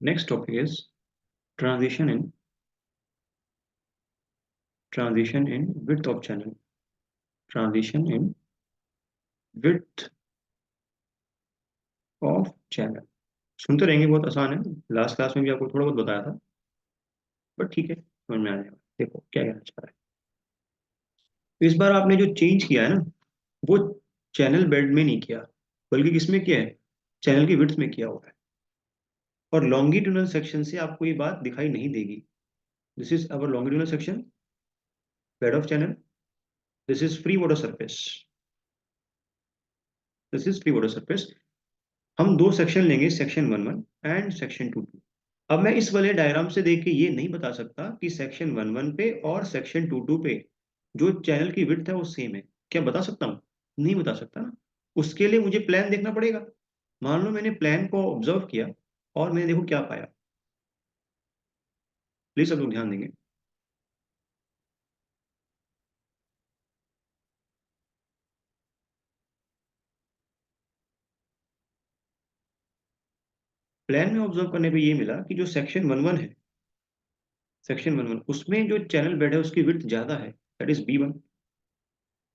Next topic is transition in width of channel. Transition in width of channel. सुनते रहेंगे, बहुत आसान है। लास्ट क्लास में भी आपको थोड़ा बहुत बताया था, बट ठीक है, समझ में आ जाएगा। देखो क्या कहना चाह रहा है। तो इस बार आपने जो चेंज किया है ना, वो चैनल बेड में नहीं किया, बल्कि किसमें किया है? चैनल की विड्थ में किया हुआ है। और लॉन्गिट्यूडनल सेक्शन से आपको ये बात दिखाई नहीं देगी। This is our longitudinal section, bed of channel. This is free water surface. This is free water surface. हम दो सेक्शन लेंगे, सेक्शन 1 1 एंड सेक्शन 2 2। अब मैं इस वाले डायग्राम से देख के ये नहीं बता सकता कि सेक्शन 1 1 पे और सेक्शन 2 2 पे जो चैनल की विड्थ है वो सेम है। क्या बता सकता हूँ? नहीं बता सकता ना। उसके लिए मुझे प्लान देखना पड़ेगा। मान लो मैंने प्लान को ऑब्जर्व किया और मैंने देखो क्या पाया। प्लीज सब लोग ध्यान देंगे। प्लान में ऑब्जर्व करने पे ये मिला कि जो सेक्शन 1 1 है, सेक्शन 1 1 उसमें जो चैनल बेड है उसकी विड्थ ज्यादा है, that is B1।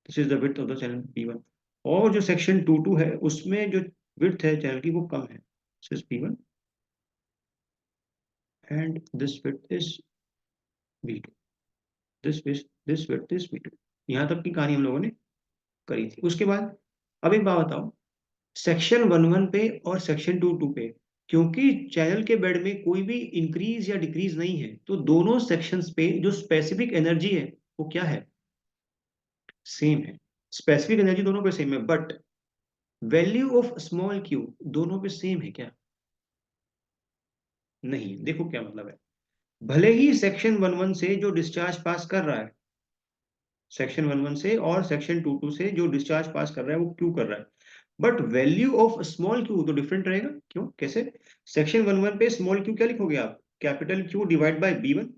This is the width of the channel B1। और जो सेक्शन 2 2 है उसमें जो विड्थ है चैनल की वो कम है, this is B1 and this width is B2। This width is B2। यहाँ तक की कहानी हम लोगों ने करी थी। उसके बाद अब एक बात बताओ, सेक्शन 1 1 पे और सेक्शन 2 2 पे, क्योंकि चैनल के बेड में कोई भी इंक्रीज या डिक्रीज नहीं है, तो दोनों सेक्शंस पे जो स्पेसिफिक एनर्जी है वो क्या है? सेम है। स्पेसिफिक एनर्जी दोनों पे सेम है, but value of small Q दोनों पे सेम है क्या? नहीं। देखो क्या मतलब है। भले ही सेक्शन 1 1 से जो डिस्चार्ज पास कर रहा है, सेक्शन 1 1 से और सेक्शन 2 2 से जो डिस्चार्ज पास कर रहा है वो क्यू कर रहा है, but value of small Q तो डिफरेंट रहेगा। क्यों, कैसे? सेक्शन 1 1 पे स्मॉल क्यू क्या लिखोगे आप? Capital Q divide by B1।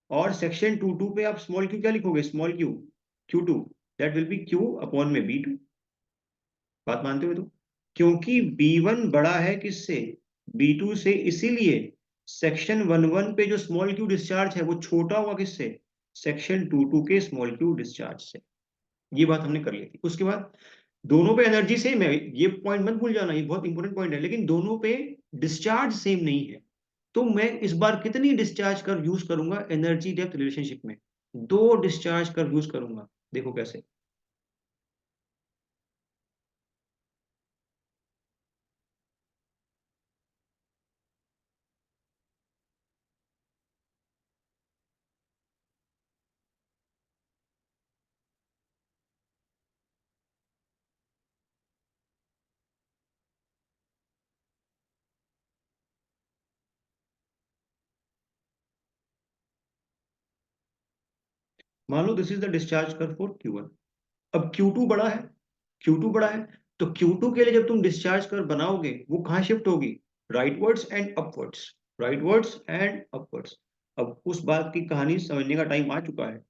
और सेक्शन 2 2 पे आप स्मॉल क्यू क्या लिखोगे? Small Q Q2, that will be Q upon में B2। बात मानते हो तो? क्योंकि B1 बड़ा है किससे? B2 से, इसीलिए सेक्शन 1 1 पे जो स्मॉल क्यू डिस्चार्ज है वो छोटा होगा किससे? सेक्शन 2 2 के स्मॉल क्यू डिस्चार्ज से। ये बात हमने कर ली थी। उसके बाद दोनों पे एनर्जी सेम है, ये पॉइंट मत भूल जाना, ये बहुत इंपॉर्टेंट पॉइंट है। लेकिन दोनों पे डिस्चार्ज सेम नहीं है। तो मैं इस बार कितनी डिस्चार्ज कर यूज करूंगा एनर्जी डेप्थ रिलेशनशिप में? दो डिस्चार्ज कर यूज करूंगा। देखो कैसे। मान लो दिस इज द डिस्चार्ज कर फॉर Q1। अब Q2 बड़ा है, Q2 बड़ा है, तो Q2 के लिए जब तुम डिस्चार्ज कर बनाओगे वो कहाँ शिफ्ट होगी? Rightwards and upwards. Rightwards and upwards. अब उस बात की कहानी समझने का टाइम आ चुका है।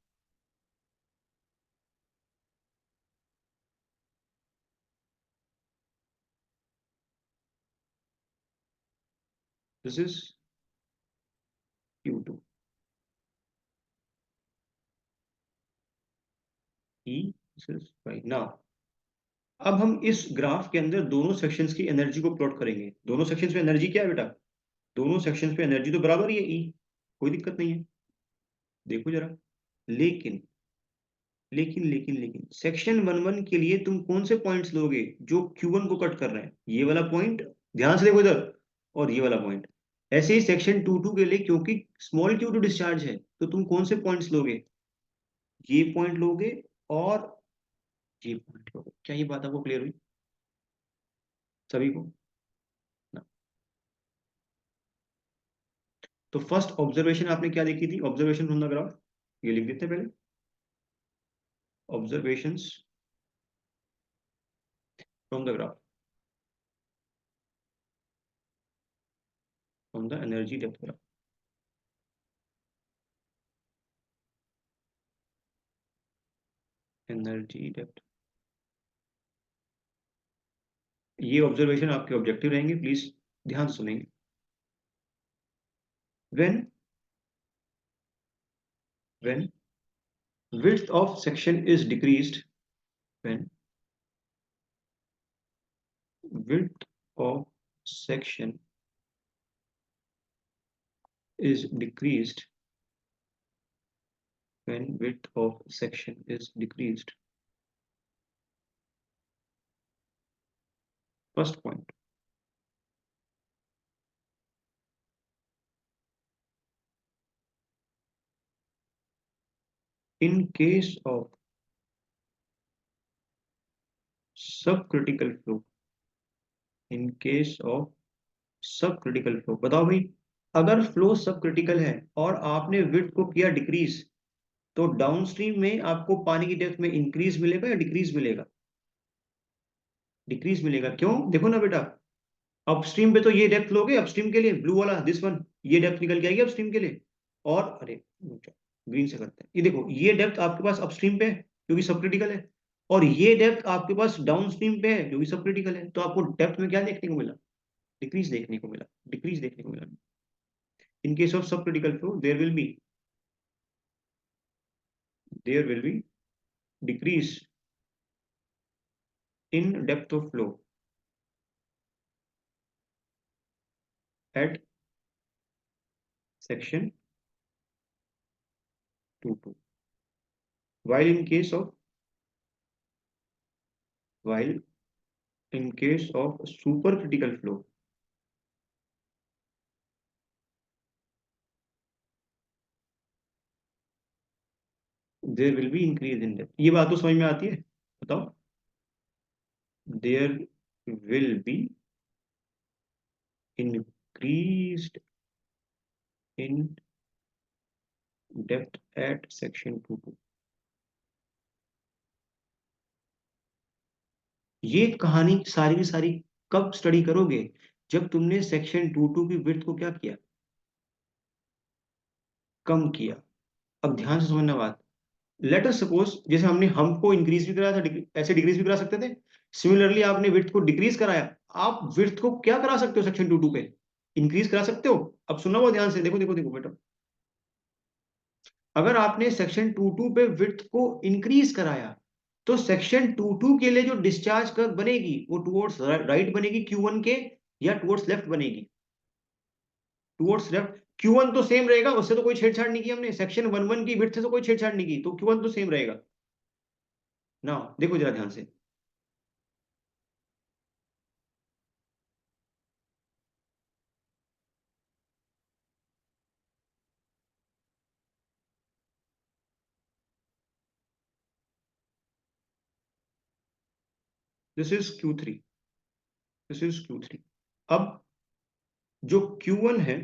This is Q2 E, this is right now. अब हम इस ग्राफ के अंदर दोनों सेक्शंस की एनर्जी को प्लॉट करेंगे। दोनों सेक्शंस में एनर्जी क्या है बेटा? दोनों सेक्शंस पे एनर्जी तो बराबर ही है, E। कोई दिक्कत नहीं है। देखो जरा। लेकिन लेकिन सेक्शन 1 1 के लिए तुम कौन से पॉइंट्स लोगे जो Q1 को कट कर रहे हैं? ये वाला पॉइंट, ध्यान से देखो इधर, और ये वाला पॉइंट। ऐसे ही सेक्शन 2 2 के लिए, क्योंकि स्मॉल Q2 डिस्चार्ज है, तो तुम कौन से पॉइंट्स लोगे? ये पॉइंट लोगे और ये पॉइंट लोगे। क्या ये बात आपको क्लियर हुई सभी को ना? तो फर्स्ट ऑब्जर्वेशन आपने क्या देखी थी? ऑब्जर्वेशन फ्रॉम द ग्राफ, ये लिख देते हैं पहले। Observations from the graph, from the energy depth graph. Energy depth. ये ऑब्जर्वेशन आपके ऑब्जेक्टिव रहेंगे, प्लीज ध्यान से सुनेंगे। when when width of section is decreased, when width of section is decreased, when width of section is decreased. First point. In case of subcritical flow, in case of subcritical flow, बताओ भाई, अगर flow subcritical है और आपने width को किया decrease, तो downstream में आपको पानी की डेप्थ में इंक्रीज मिलेगा या डिक्रीज मिलेगा? डिक्रीज मिलेगा। क्यों? देखो ना बेटा, अपस्ट्रीम पे तो ये डेप्थ लोगे अपस्ट्रीम के लिए, ब्लू वाला दिस वन, ये डेप्थ निकल के आएगी अपस्ट्रीम के लिए। और अरे ग्रीन से करते हैं, ये देखो ये डेप्थ आपके पास अपस्ट्रीम पे है क्योंकि सब क्रिटिकल है, और ये डेप्थ आपके पास डाउनस्ट्रीम पे है क्योंकि सब क्रिटिकल है। तो आपको डेप्थ में क्या देखने को मिला? डिक्रीज देखने को मिला, डिक्रीज देखने को मिला। इन केस ऑफ सब critical flow there will be decrease in depth of flow at section 22, while in case of supercritical flow there will be increase in depth। ये बात तो समझ में आती है? बताओ। there will be increased in depth at section 22। ये कहानी सारी की सारी कब स्टडी करोगे? जब तुमने सेक्शन 22 की विड्थ को क्या किया? कम किया। अब ध्यान से समझना बात। लेट अस सपोज, जैसे हमने हमको इंक्रीज भी कराया था, ऐसे डिक्रीज भी करा सकते थे। सिमिलरली आपने विड्थ को डिक्रीज कराया, आप विड्थ को क्या करा सकते हो सेक्शन 22 पे? इंक्रीज करा सकते हो। अब सुनो वो ध्यान से, देखो देखो देखो बेटा, अगर आपने सेक्शन 22 पे विड्थ को इंक्रीज कराया, तो सेक्शन 22 के लिए जो डिस्चार्ज कर्व बनेगी वो टुवर्ड्स राइट बनेगी Q1 के, या टुवर्ड्स लेफ्ट बनेगी? Towards left. Q1 तो सेम रहेगा, उससे तो कोई छेड़छाड़ नहीं की हमने, सेक्शन 11 की विड्थ से तो कोई छेड़छाड़ नहीं की, तो Q1 तो सेम रहेगा ना। देखो जरा ध्यान से, this is Q3, this is Q3। अब जो Q1 है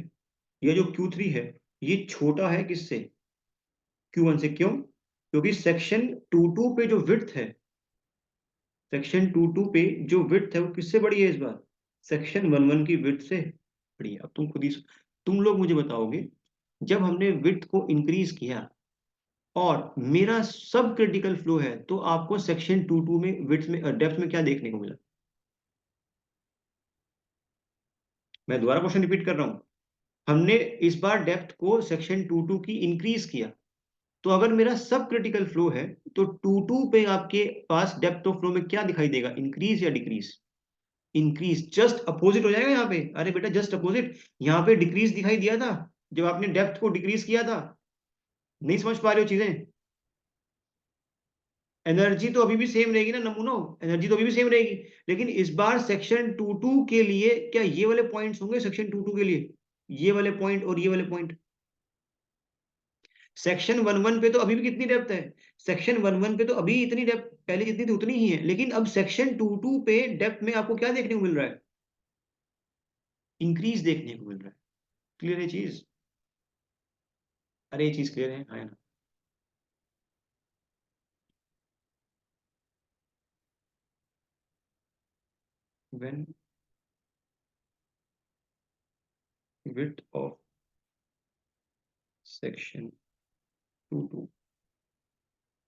या जो Q3 है, ये छोटा है किससे? Q1 से। क्यों? क्योंकि सेक्शन 22 पे जो विड्थ है, सेक्शन 22 पे जो विड्थ है वो किससे बड़ी है इस बार? सेक्शन 11 की विड्थ से बड़ी है। अब तुम खुद ही, तुम लोग मुझे बताओगे, जब हमने विड्थ को इंक्रीज किया और मेरा सब क्रिटिकल फ्लो है, तो आपको सेक्शन 22 में विड्थ में डेप्थ में क्या देखने को मिला? मैं दोबारा क्वेश्चन रिपीट कर रहा हूं। हमने इस बार डेप्थ को सेक्शन 22 की इंक्रीज किया, तो अगर मेरा सब क्रिटिकल फ्लो है, तो 22 पे आपके पास डेप्थ ऑफ फ्लो में क्या दिखाई देगा? इंक्रीज या डिक्रीज? इंक्रीज। जस्ट अपोजिट हो जाएगा यहाँ पे। अरे बेटा जस्ट अपोजिट, यहाँ पे डिक्रीज दिखाई दिया था जब आपने डेप्थ को डिक्रीज किया था। नहीं समझ पा रहे हो चीजें? एनर्जी तो अभी भी सेम रहेगी ना नमूनो, एनर्जी तो अभी भी सेम रहेगी, लेकिन इस बार सेक्शन 22 के लिए क्या ये वाले पॉइंट्स होंगे? सेक्शन 22 के लिए ये वाले पॉइंट और ये वाले पॉइंट। सेक्शन 11 पे तो अभी भी कितनी डेप्थ है? सेक्शन 11 पे तो अभी इतनी डेप्थ, पहले जितनी थी उतनी ही है, लेकिन अब सेक्शन 22 पे डेप्थ में आपको क्या देखने को मिल रहा है? इंक्रीज देखने को मिल रहा है। क्लियर है चीज? अरे ये चीज क्लियर है, हाँ है ना? when width of section 22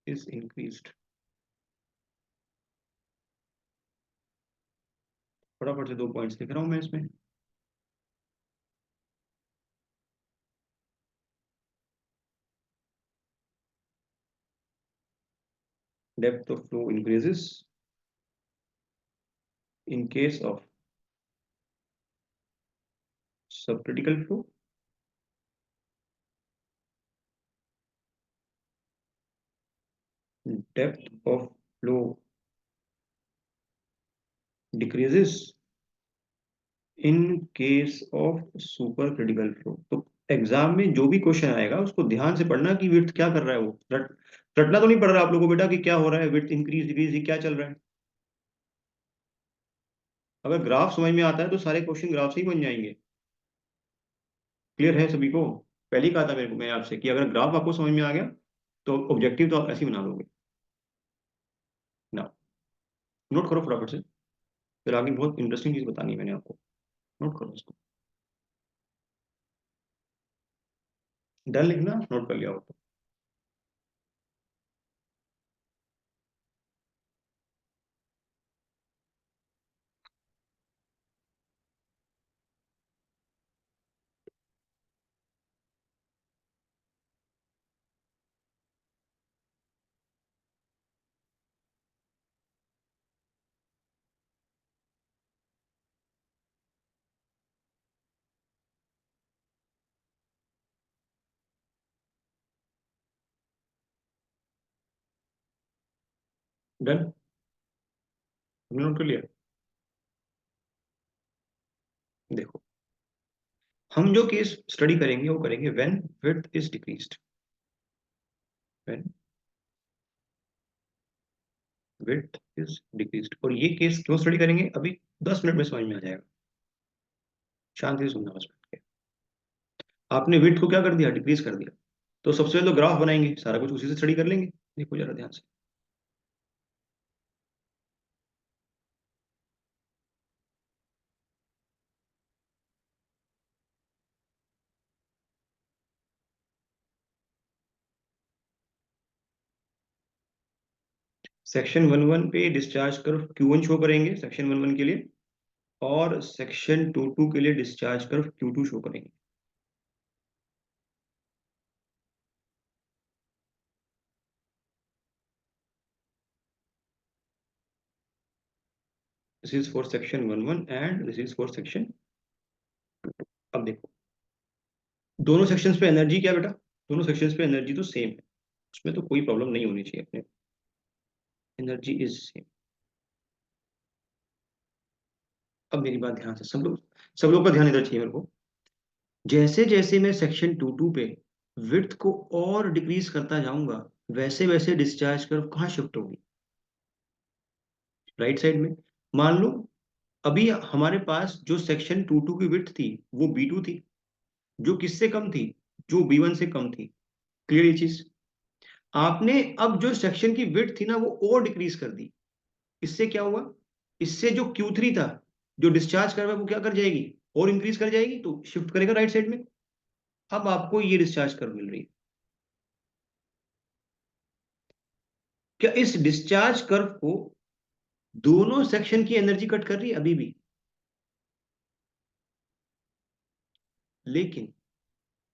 is increased। फटाफट से दो पॉइंट्स लिख रहा हूं मैं इसमें। Depth of flow increases in case of subcritical flow, depth of flow decreases in case of supercritical flow। तो एग्जाम में जो भी क्वेश्चन आएगा उसको ध्यान से पढ़ना कि विड्थ क्या कर रहा है, वो रटना तो नहीं पड़ रहा आप लोगों को बेटा कि क्या हो रहा है, विड्थ इंक्रीज डिक्रीज क्या चल रहा है। अगर ग्राफ समझ में आता है तो सारे क्वेश्चन ग्राफ से ही बन जाएंगे। क्लियर है सभी को? पहले ही कहा था मेरे को, मैं आपसे कि अगर ग्राफ आपको समझ में आ गया तो ऑब्जेक्टिव तो आप ऐसे ही बना लोगे ना। नोट करो फटाफट से, फिर आगे बहुत इंटरेस्टिंग चीज बतानी है मैंने आपको। नोट करो इसको। डन लिखना, नोट कर लिया हो तो। डन, तुमने नोट कर लिया? देखो, हम जो केस स्टडी करेंगे वो करेंगे when width is decreased. When width is decreased. और ये केस क्यों स्टडी करेंगे अभी 10 मिनट में समझ में आ जाएगा। शांति से सुनना बस बैठ के। आपने विड्थ को क्या कर दिया, डिक्रीज कर दिया। तो सबसे पहले तो ग्राफ बनाएंगे, सारा कुछ उसी से स्टडी कर लेंगे। देखो जरा ध्यान से। सेक्शन 11 पे डिस्चार्ज कर्व Q1 शो करेंगे सेक्शन 11 के लिए, और सेक्शन 22 के लिए डिस्चार्ज कर्व Q2 शो करेंगे। This is for section 11 and this is for section. अब देखो, दोनों सेक्शंस पे एनर्जी क्या बेटा, दोनों सेक्शंस पे एनर्जी तो सेम है, उसमें तो कोई प्रॉब्लम नहीं होनी चाहिए अपने। Energy is same. अब मेरी बात ध्यान से, सब लोग का ध्यान इधर चाहिए मेरे को। जैसे जैसे मैं सेक्शन 22 पे विड्थ को और डिक्रीज करता जाऊंगा, वैसे वैसे डिस्चार्ज कर्व कहाँ शिफ्ट होगी, राइट साइड में। मान लो अभी हमारे पास जो सेक्शन 22 की विड्थ थी वो B2 थी, जो किससे कम थी, जो B1 से कम थी। क्लियर ये चीज? आपने अब जो सेक्शन की विड्थ थी ना वो और डिक्रीज कर दी। इससे क्या हुआ, इससे जो Q3 था, जो डिस्चार्ज कर रहा है वो क्या कर जाएगी, और इंक्रीज कर जाएगी, तो शिफ्ट करेगा राइट साइड में। अब आपको ये डिस्चार्ज कर मिल रही है। क्या इस डिस्चार्ज कर्व को दोनों सेक्शन की एनर्जी कट कर रही है अभी भी? लेकिन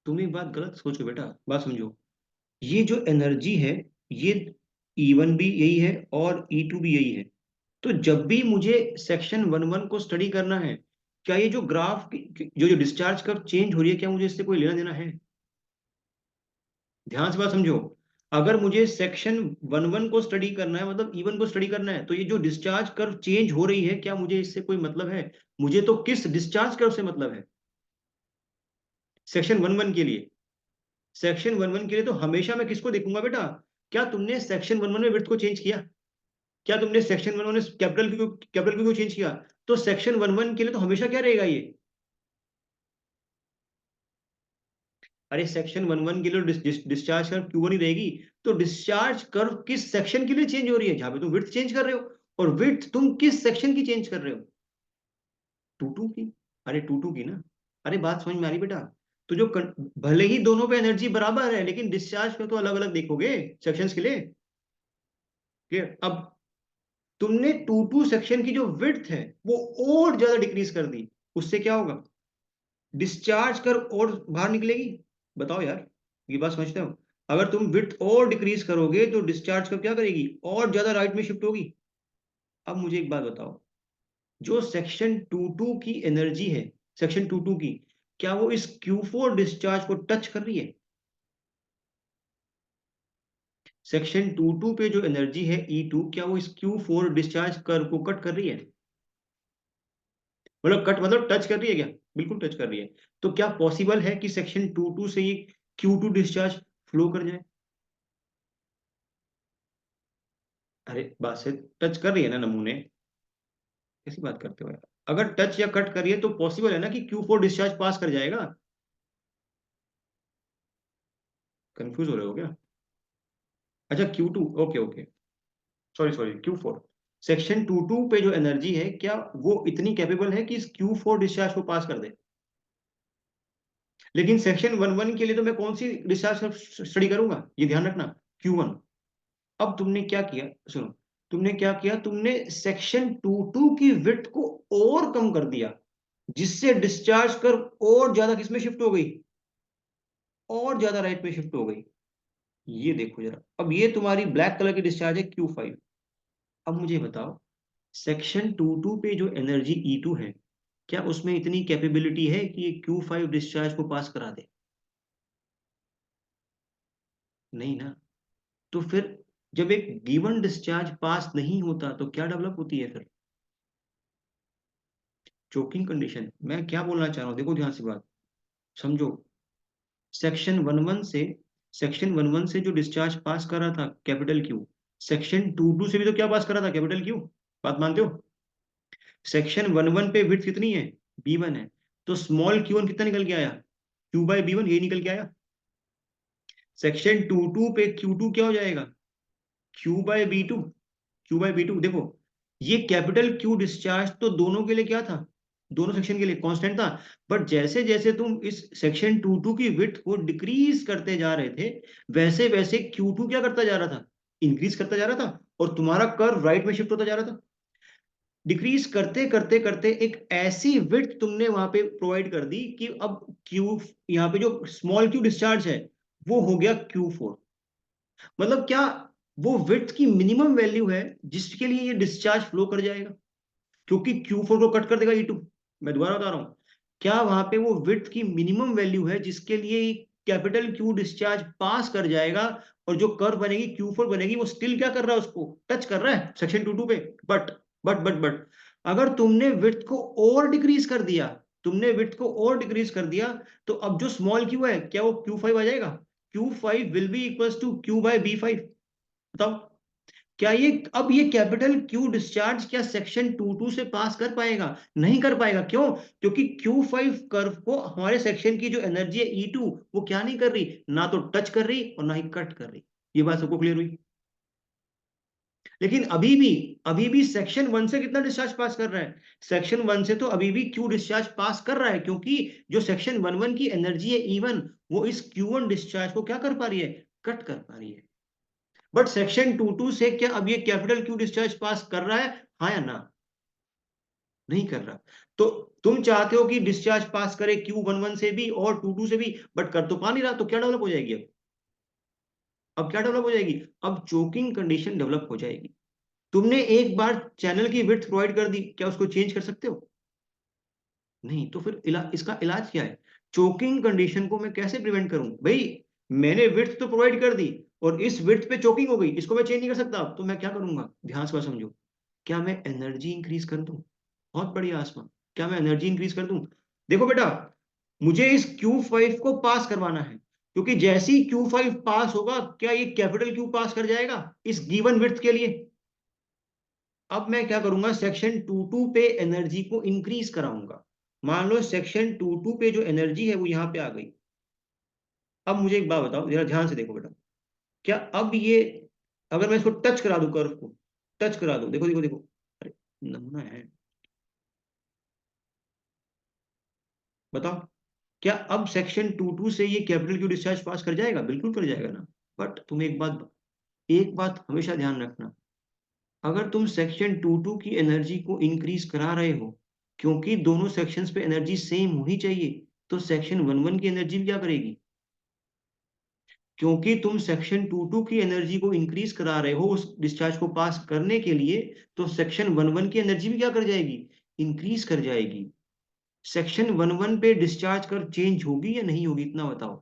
तुम एक बात गलत सोचो बेटा, बात समझो। ये जो एनर्जी है, ये E1 भी यही है और E2 भी यही है। तो जब भी मुझे सेक्शन 11 को स्टडी करना है, क्या ये जो ग्राफ जो जो डिस्चार्ज कर्व चेंज हो रही है, क्या मुझे इससे कोई लेना देना है? ध्यान से बात समझो। अगर मुझे सेक्शन 11 को स्टडी करना है, मतलब E1 को स्टडी करना है, तो ये जो डिस्चार्ज कर्व चेंज हो रही है, क्या मुझे इससे कोई मतलब है? मुझे तो किस डिस्चार्ज कर्व से मतलब है, सेक्शन 11 के लिए। सेक्शन 11 के लिए तो हमेशा मैं किसको देखूंगा बेटा, क्या तुमने सेक्शन 11 में विड्थ को चेंज किया? क्या तुमने सेक्शन 11 में कैपिटल क्यू को चेंज किया? तो सेक्शन 11 के लिए तो हमेशा क्या रहेगा ये। अरे सेक्शन 11 के लिए डिस्चार्ज कर्व Q1 ही रहेगी। तो डिस्चार्ज कर्व किस सेक्शन के लिए चेंज हो रही है, जहां पे तुम विड्थ चेंज कर रहे हो। और विड्थ तुम किस सेक्शन की चेंज कर रहे हो, 22 की। अरे 22 की ना। अरे बात समझ में आ रही बेटा? तो जो भले ही दोनों पे एनर्जी बराबर है, लेकिन डिस्चार्ज में तो अलग अलग देखोगे सेक्शंस के लिए। क्लियर? अब तुमने 22 सेक्शन की जो विड्थ है वो और ज्यादा डिक्रीज कर दी, उससे क्या होगा, डिस्चार्ज कर और बाहर निकलेगी। बताओ यार, ये बात समझते हो? अगर तुम विड्थ और डिक्रीज करोगे तो डिस्चार्ज कब क्या करेगी, और ज्यादा राइट में शिफ्ट होगी। अब मुझे एक बात बताओ, जो सेक्शन 22 की एनर्जी है, सेक्शन 22 की, क्या वो इस Q4 डिस्चार्ज को टच कर रही है? सेक्शन 22 पे जो एनर्जी है E2, क्या वो इस Q4 डिस्चार्ज कर को कट कर रही है? मतलब कट मतलब टच कर रही है क्या? बिल्कुल टच कर रही है। तो क्या पॉसिबल है कि सेक्शन 22 से ये Q2 डिस्चार्ज फ्लो कर जाए? अरे बात से टच कर रही है ना नमूने, कैसी बात करते हो यार। अगर टच या कट करिए तो पॉसिबल है ना कि Q4 डिस्चार्ज पास कर जाएगा। कंफ्यूज हो रहे हो क्या? अच्छा Q2, okay okay, sorry sorry, Q4। Section 22 पे जो एनर्जी है, क्या वो इतनी कैपेबल है कि इस Q4 डिस्चार्ज को पास कर दे? लेकिन सेक्शन 11 के लिए तो मैं कौन सी डिस्चार्ज स्टडी करूंगा, ये ध्यान रखना, Q1। अब तुमने क्या किया, सुनो, तुमने क्या किया, तुमने सेक्शन 22 की विड्थ को और कम कर दिया, जिससे डिस्चार्ज कर और ज्यादा किसमें शिफ्ट हो गई, और ज्यादा राइट में शिफ्ट हो गई। ये देखो जरा, अब ये तुम्हारी ब्लैक कलर की डिस्चार्ज है Q5। अब मुझे बताओ, सेक्शन 22 पे जो एनर्जी E2 है, क्या उसमें इतनी कैपेबिलिटी है कि ये Q5 डिस्चार्ज को पास करा दे? नहीं ना। तो फिर जब एक गिवन डिस्चार्ज पास नहीं होता तो क्या डेवलप होती है फिर? Choking condition. मैं क्या बोलना चाह रहा हूं, देखो ध्यान से बात समझो। सेक्शन 11 से, सेक्शन 11 से जो डिस्चार्ज पास कर रहा था कैपिटल क्यू, सेक्शन 22 से भी तो क्या पास कर रहा था, कैपिटल क्यू। बात मानते हो? सेक्शन 11 पे विड्थ कितनी है, B1 है। तो स्मॉल Q1 कितना निकल के आया, Q/B1, ये निकल के आया। सेक्शन 22 पे Q2 क्या हो जाएगा, Q/B2। Q/B2 देखो, ये कैपिटल Q डिस्चार्ज तो दोनों के लिए क्या था, दोनों सेक्शन के लिए कांस्टेंट था। बट जैसे जैसे तुम इस सेक्शन 22 की विड्थ को डिक्रीज करते जा रहे थे, वैसे वैसे Q2 क्या करता जा रहा था, इंक्रीज करता जा रहा था, और तुम्हारा कर्व राइट में शिफ्ट होता जा रहा था। डिक्रीज करते करते करते एक ऐसी विड्थ तुमने वहां पे प्रोवाइड कर दी कि अब क्यू, यहाँ पे जो स्मॉल क्यू डिस्चार्ज है, वो हो गया Q4। मतलब क्या, वो विड्थ की मिनिमम वैल्यू है जिसके लिए ये डिस्चार्ज फ्लो कर जाएगा, क्योंकि Q4 को कट कर देगा E2। मैं दोबारा बता रहा हूं, क्या वहां पे वो विड्थ की मिनिमम वैल्यू है जिसके लिए कैपिटल Q डिस्चार्ज पास कर जाएगा, और जो कर्व बनेगी Q4 बनेगी, वो स्टिल क्या कर रहा है, उसको टच कर रहा है सेक्शन 22 पे। बट बट अगर तुमने विड्थ को और डिक्रीज कर दिया, तुमने विड्थ को और डिक्रीज कर दिया, तो अब जो स्मॉल क्यू है, क्या वो Q5 आ जाएगा? Q5 will be equals to Q/B5। बताओ, क्या ये, अब ये कैपिटल क्यू डिस्चार्ज क्या सेक्शन 22 से पास कर पाएगा? नहीं कर पाएगा। क्यों? क्योंकि Q5 कर्व को हमारे सेक्शन की जो एनर्जी है E2, वो क्या नहीं कर रही, ना तो टच कर रही और ना ही कट कर रही। ये बात सबको क्लियर हुई? लेकिन अभी भी सेक्शन 1 से कितना डिस्चार्ज पास कर रहा है, सेक्शन 1 से तो अभी भी क्यू डिस्चार्ज पास कर रहा है, क्योंकि जो सेक्शन 11 की एनर्जी है E1, वो इस Q1 डिस्चार्ज को क्या कर पा रही है, कट कर पा रही है। बट सेक्शन 22 से क्या अब ये कैपिटल क्यू डिस्चार्ज पास कर रहा है, हाँ या ना? नहीं कर रहा। तो तुम चाहते हो कि डिस्चार्ज पास करे Q11 से भी और 22 से भी, बट कर तो पा नहीं रहा, तो क्या डेवलप हो जाएगी अब क्या डेवलप हो जाएगी, अब चोकिंग कंडीशन डेवलप हो जाएगी। तुमने एक बार चैनल की विड्थ प्रोवाइड कर दी, क्या उसको चेंज कर सकते हो? नहीं। तो फिर इसका इलाज क्या है? चोकिंग कंडीशन को मैं कैसे प्रिवेंट करूं भाई? मैंने विड्थ तो प्रोवाइड कर दी, और इस विड्थ पे चोकिंग हो गई, इसको मैं चेंज नहीं कर सकता, तो मैं क्या करूंगा, ध्यान से बात समझो। क्या मैं एनर्जी इंक्रीज कर दूं? बहुत बढ़िया आसमान। क्या मैं एनर्जी इंक्रीज कर दूं? देखो बेटा, मुझे इस Q5 को पास करवाना है, क्योंकि जैसे ही Q5 पास होगा, क्या ये कैपिटल Q पास कर जाएगा इस गिवन विड्थ के लिए? अब मैं क्या करूंगा, सेक्शन 22 पे एनर्जी को इंक्रीज कराऊंगा। मान लो सेक्शन 22 पे जो एनर्जी है वो यहां पे आ गई। अब मुझे एक बात बताओ, जरा ध्यान से देखो बेटा, क्या अब ये, अगर मैं इसको टच करा दूं, कर्व को टच करा दूं, देखो देखो देखो, अरे नमूना है, बताओ, क्या अब सेक्शन 22 से ये कैपिटल क्यू डिस्चार्ज पास कर जाएगा? बिल्कुल कर जाएगा ना। बट तुम एक बात हमेशा ध्यान रखना, अगर तुम सेक्शन 22 की एनर्जी को इंक्रीज करा रहे हो, क्योंकि दोनों सेक्शंस पे एनर्जी सेम होनी चाहिए, तो सेक्शन 11 की एनर्जी क्या करेगी, क्योंकि तुम सेक्शन 22 की एनर्जी को इंक्रीज करा रहे हो उस डिस्चार्ज को पास करने के लिए, तो सेक्शन 11 की एनर्जी भी क्या कर जाएगी, इंक्रीज कर जाएगी। सेक्शन 11 पे डिस्चार्ज कर चेंज होगी या नहीं होगी, इतना बताओ।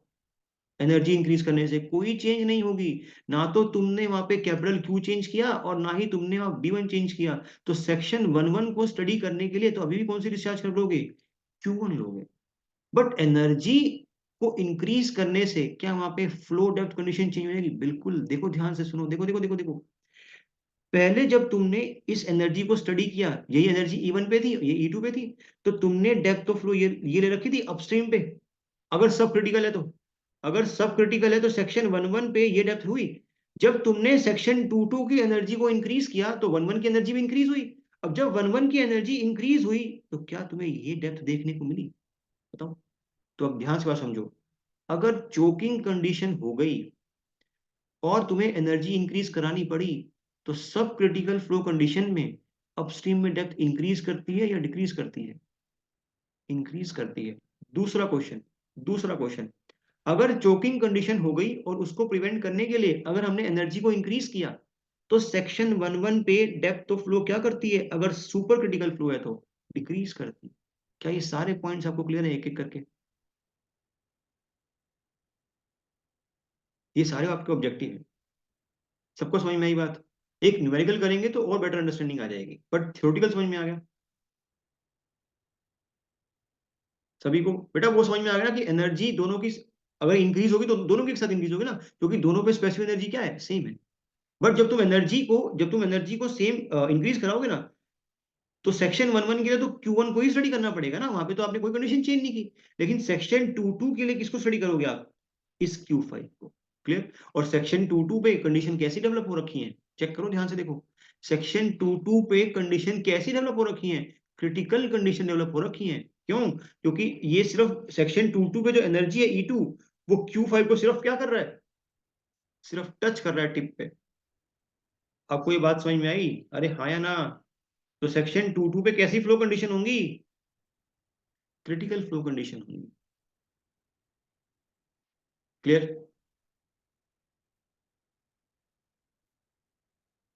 एनर्जी इंक्रीज करने से कोई चेंज नहीं होगी। ना तो तुमने वहां पे कैपिटल क्यू चेंज किया और ना ही तुमने वहां B1 चेंज किया। तो सेक्शन 11 को स्टडी करने के लिए तो अभी भी कौन सी डिस्चार्ज कर लोगे, Q1 लोगे। बट एनर्जी को इंक्रीज करने से क्या वहां पे फ्लो डेप्थ कंडीशन चेंज हो जाएगी, बिल्कुल। देखो ध्यान से सुनो, देखो देखो देखो देखो। पहले जब तुमने इस एनर्जी को स्टडी किया, यही एनर्जी E1 पे थी, ये E2 पे थी, तो तुमने डेप्थ ऑफ फ्लो ये ले रखी थी अपस्ट्रीम पे। अगर सब क्रिटिकल है तो, अगर सब क्रिटिकल है तो सेक्शन 11 पे ये डेप्थ हुई। जब तुमने सेक्शन 22 की एनर्जी को इंक्रीज किया तो 11 की एनर्जी भी इंक्रीज हुई। अब जब 11 की एनर्जी इंक्रीज हुई तो क्या तुम्हें ये डेप्थ देखने को मिली, बताओ। तो अब ध्यान से बात समझो। अगर चोकिंग कंडीशन हो गई और तुम्हें एनर्जी इंक्रीज करानी पड़ी, तो सब क्रिटिकल फ्लो कंडीशन में अपस्ट्रीम में डेप्थ इंक्रीज करती है या डिक्रीज करती है, इंक्रीज करती है। दूसरा क्वेश्चन, दूसरा क्वेश्चन, अगर चोकिंग कंडीशन हो गई और उसको प्रिवेंट करने के लिए अगर हमने एनर्जी को इंक्रीज किया, तो सेक्शन 11 पे डेप्थ ऑफ फ्लो क्या करती है, अगर सुपर क्रिटिकल फ्लो है तो डिक्रीज करती है। क्या ये सारे पॉइंट्स आपको क्लियर है एक एक करके, ये सारे आपके ऑब्जेक्टिव है, सबको समझ में आई बात। एक न्यूमेरिकल करेंगे तो और बेटर अंडरस्टैंडिंग आ जाएगी, बट थ्योरेटिकल समझ में आ गया सभी को। बेटा वो समझ में आ गया ना कि एनर्जी दोनों की अगर इंक्रीज होगी तो दोनों की एक साथ इंक्रीज होगी ना, क्योंकि दोनों पे स्पेसिफिक एनर्जी क्या है, सेम है। बट जब तुम एनर्जी को सेम इंक्रीज कराओगे ना, तो सेक्शन 11 के लिए तो Q1 को ही स्टडी करना पड़ेगा ना, वहां पे तो आपने कोई कंडीशन चेंज नहीं की। लेकिन सेक्शन 22 के लिए किसको स्टडी करोगे आप, इस Q5 को। क्लियर। और सेक्शन 22 पे कंडीशन कैसी डेवलप हो रखी है, चेक करो ध्यान से देखो। सेक्शन 22 पे कंडीशन कैसी डेवलप हो रखी है, क्रिटिकल कंडीशन डेवलप हो रखी है। क्यों, क्योंकि ये सिर्फ सेक्शन 22 पे जो एनर्जी है E2, वो Q5 को सिर्फ क्या कर रहा है, सिर्फ टच कर रहा है टिप पे। आपको ये बात समझ में आई, अरे हाँ या ना। तो सेक्शन 22 पे कैसी फ्लो कंडीशन होंगी, क्रिटिकल फ्लो कंडीशन होंगी। क्लियर।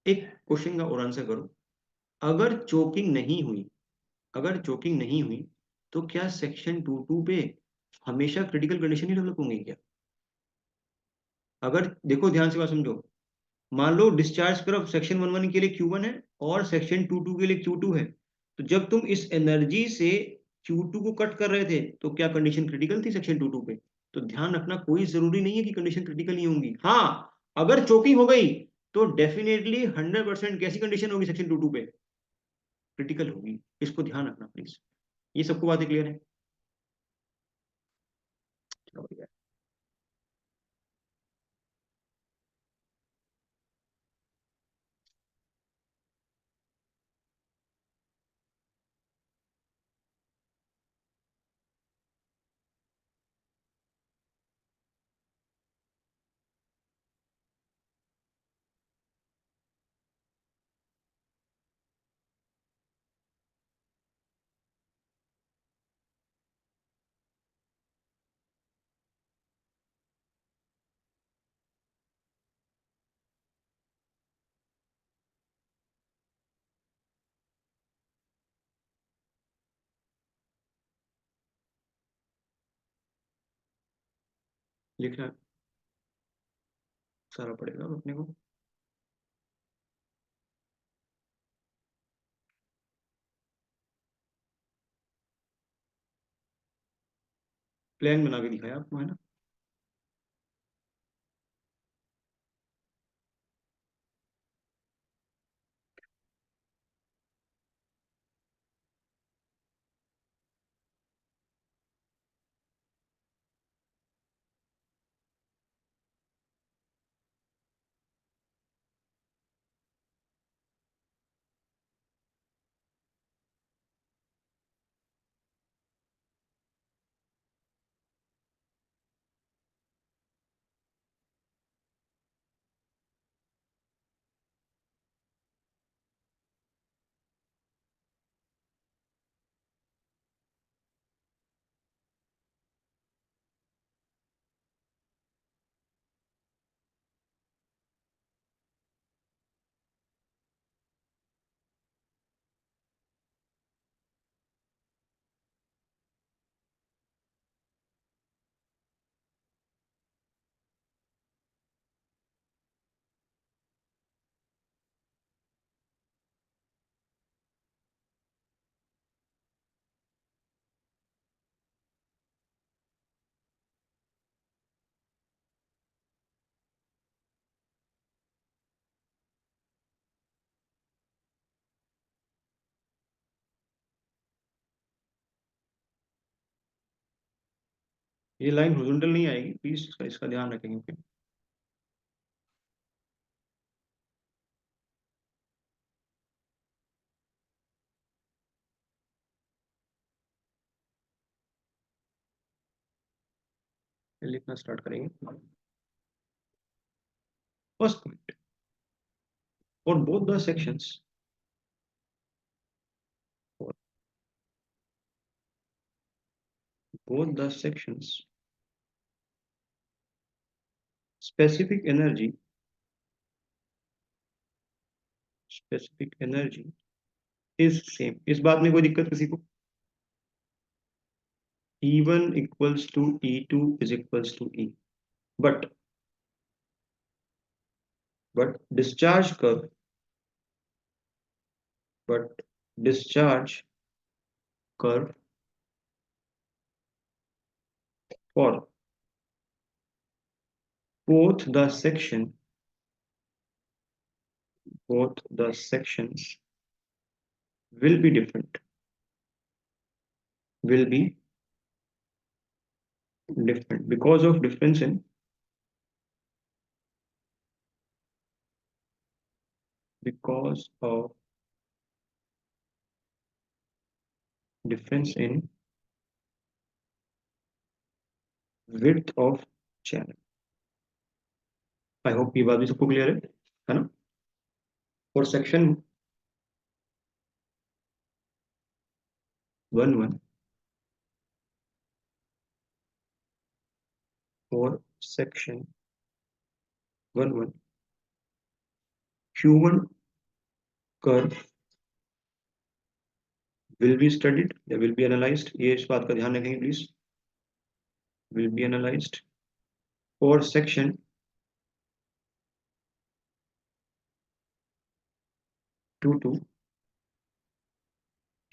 एक क्वेश्चन का और आंसर करो। अगर चोकिंग नहीं हुई, अगर चोकिंग नहीं हुई, तो क्या सेक्शन 22 पे हमेशा क्रिटिकल कंडीशन ही डेवलप होंगी क्या। अगर देखो ध्यान से बात समझो, मान लो डिस्चार्ज कर्व सेक्शन 11 के लिए Q1 है और सेक्शन 22 के लिए Q2 है, तो जब तुम इस एनर्जी से Q2 को कट कर रहे थे तो क्या कंडीशन क्रिटिकल थी सेक्शन 22 पे। तो ध्यान रखना, कोई जरूरी नहीं है कि कंडीशन क्रिटिकल ही होंगी। हाँ, अगर चोकिंग हो गई तो डेफिनेटली 100% कैसी कंडीशन होगी सेक्शन 22 पे, क्रिटिकल होगी। इसको ध्यान रखना प्लीज। ये सबको बातें क्लियर है, चलो बढ़िया। लिखना सारा पड़ेगा अब अपने को। प्लान बना के दिखाया आपको, है ना। ये लाइन हॉरिजॉन्टल नहीं आएगी, प्लीज इसका ध्यान रखेंगे। ओके, लिखना स्टार्ट करेंगे। First point, for both the sections, both the sections, specific energy is same। इस बात में कोई दिक्कत किसी को? E1 equals to E2 is equals to E, but discharge curve, but discharge curve for both the section, both the sections will be different, will be different because of difference in, because of difference in width of channel। I hope ये बात भी सबको clear है ना? For section 1 1, for section 1 1, Q1 curve will be studied, they will be analyzed। ये इस बात का ध्यान रखेंगे please, will be analyzed। for section 2 2,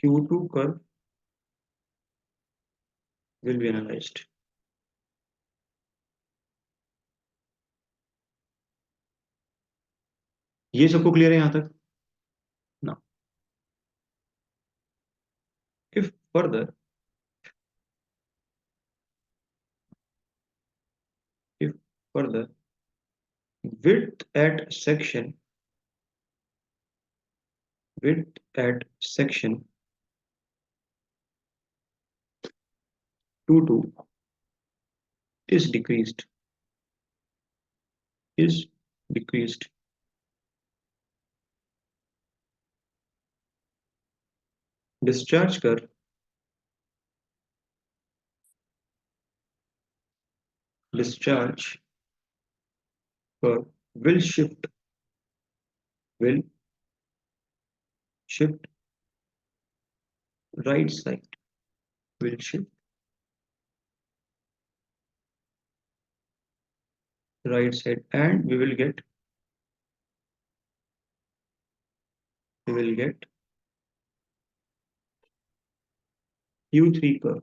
Q2 curve will be analyzed। ये सबको क्लियर है यहाँ तक ना? if further, if further width at section, width at section 2 2 is decreased, is decreased, discharge curve, discharge curve will shift, will shift right side, will shift right side, and we will get Q3 curve,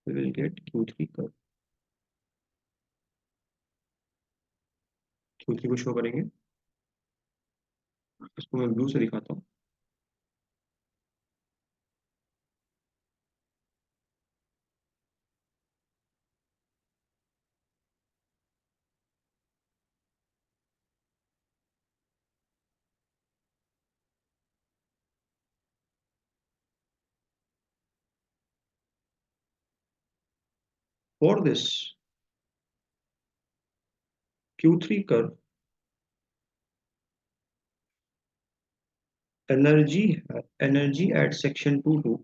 we will get Q3 curve। Q3 को show करेंगे, इसको मैं blue से दिखाता हूँ। For this Q3 curve, energy at section 2 2,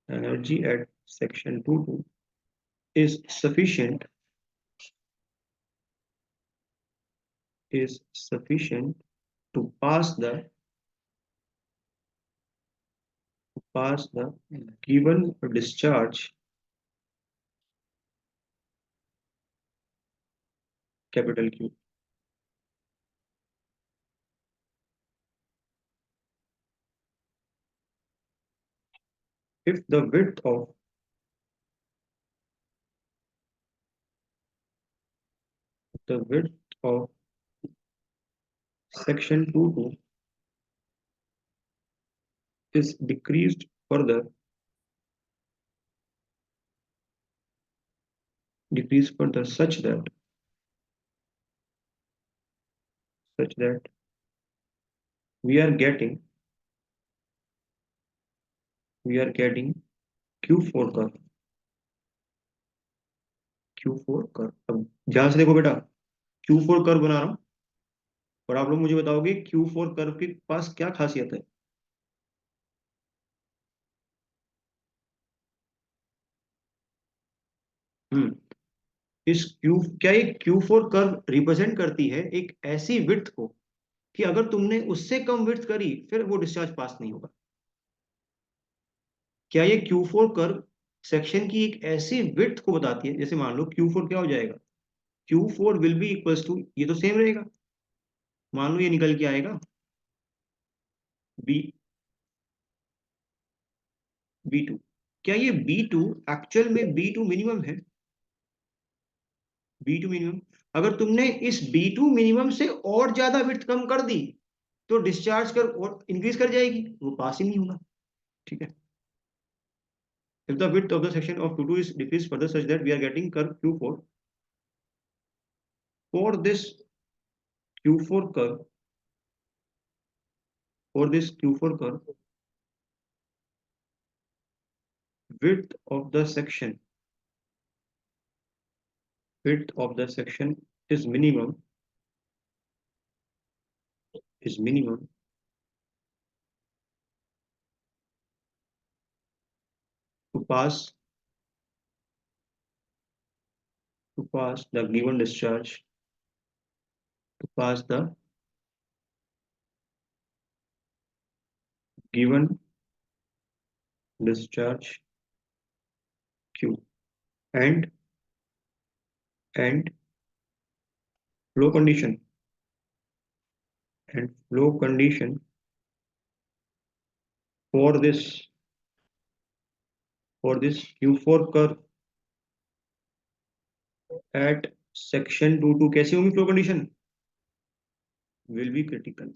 energy at section 2 2 is sufficient, is sufficient to pass the given discharge, capital Q। If the width of section 2 2 is decreased further such that we are getting Q4 curve. Q4 curve, अब ध्यान से देखो बेटा, Q4 curve बना रहा हूं और आप लोग मुझे बताओगे Q4 कर्व के पास क्या खासियत है। हम्म इस क्यू क्या ये Q4 कर्व रिप्रेजेंट करती है एक ऐसी विड्थ को कि अगर तुमने उससे कम विड्थ करी फिर वो डिस्चार्ज पास नहीं होगा। क्या ये Q4 कर्व सेक्शन की एक ऐसी विड्थ को बताती है, जैसे मान लो Q4 क्या हो जाएगा, Q4 will be equals to, ये तो सेम रहेगा, मान लो ये निकल के आएगा बी B2। क्या ये B2 एक्चुअल में B2 मिनिमम है? B2 मिनिमम, अगर तुमने इस B2 मिनिमम से और ज्यादा विड्थ कम कर दी तो डिस्चार्ज कर और इंक्रीज कर जाएगी, वो पास ही नहीं होगा। ठीक है, if the width of the section of 2 is decreased further such that we are getting curve Q4, for this Q4 curve, width of the section is minimum to pass the given discharge, to pass the given discharge Q, and flow condition for this Q4 curve at section 22 कैसी होगी flow condition? will be critical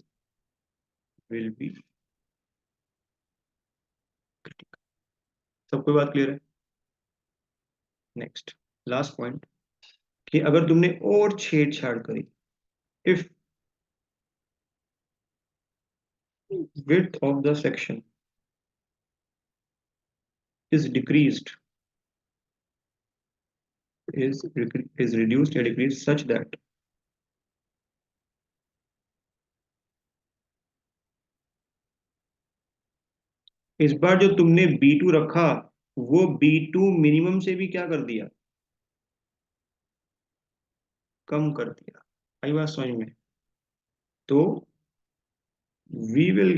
सबको बात clear है? Next, last point, कि अगर तुमने और छेड़छाड़ करी, if width of the section is decreased is reduced or decreased such that इस बार जो तुमने B2 रखा वो B2 मिनिमम से भी क्या कर दिया, कम कर दिया। आई बात समझ में? तो we will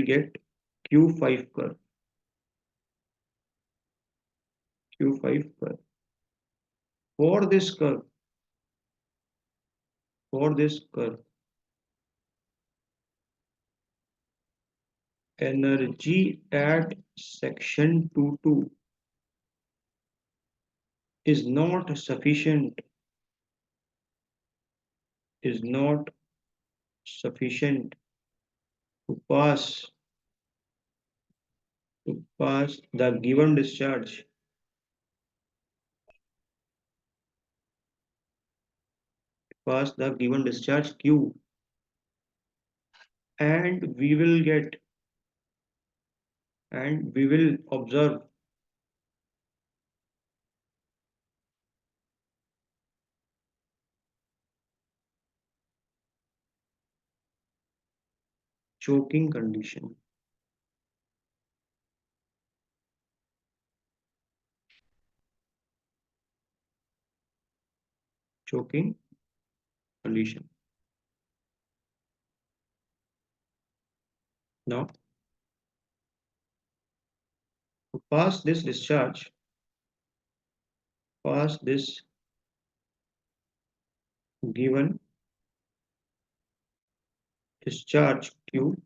get Q5 curve, for this curve, energy at section 22 is not sufficient to pass the given discharge Q, and we will observe choking condition, now to pass this given discharge Q,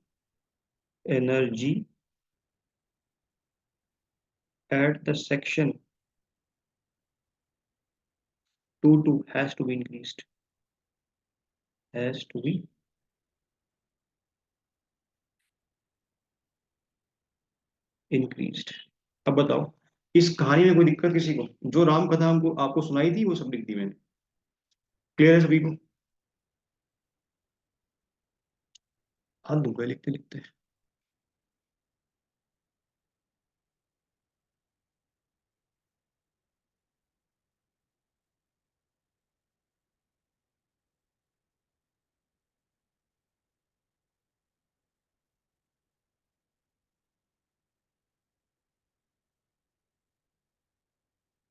energy at the section 22 has to be increased, increased. अब बताओ, इस कहानी में कोई दिक्कत किसी को? जो राम कथा हमको आपको सुनाई थी वो सब लिख दी मैंने। क्लियर है सभी को? हाथ दुख गए लिखते लिखते।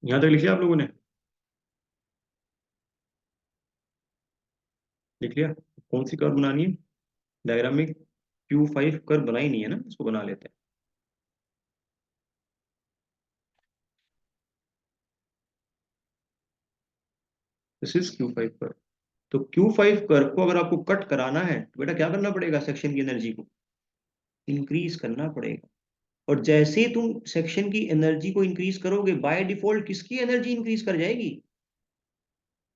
यहाँ तक लिख लिया आप लोगों ने? लिख लिया? कौन सी कर्व बनानी है? डायग्राम में Q5 कर्व बनाई नहीं है ना, इसको बना लेते हैं। This is Q5 curve. तो Q5 कर्व को अगर आपको कट कराना है तो बेटा क्या करना पड़ेगा? सेक्शन की एनर्जी को इंक्रीज करना पड़ेगा। और जैसे ही तुम सेक्शन की एनर्जी को इंक्रीज करोगे, बाय डिफॉल्ट किसकी एनर्जी इंक्रीज कर जाएगी?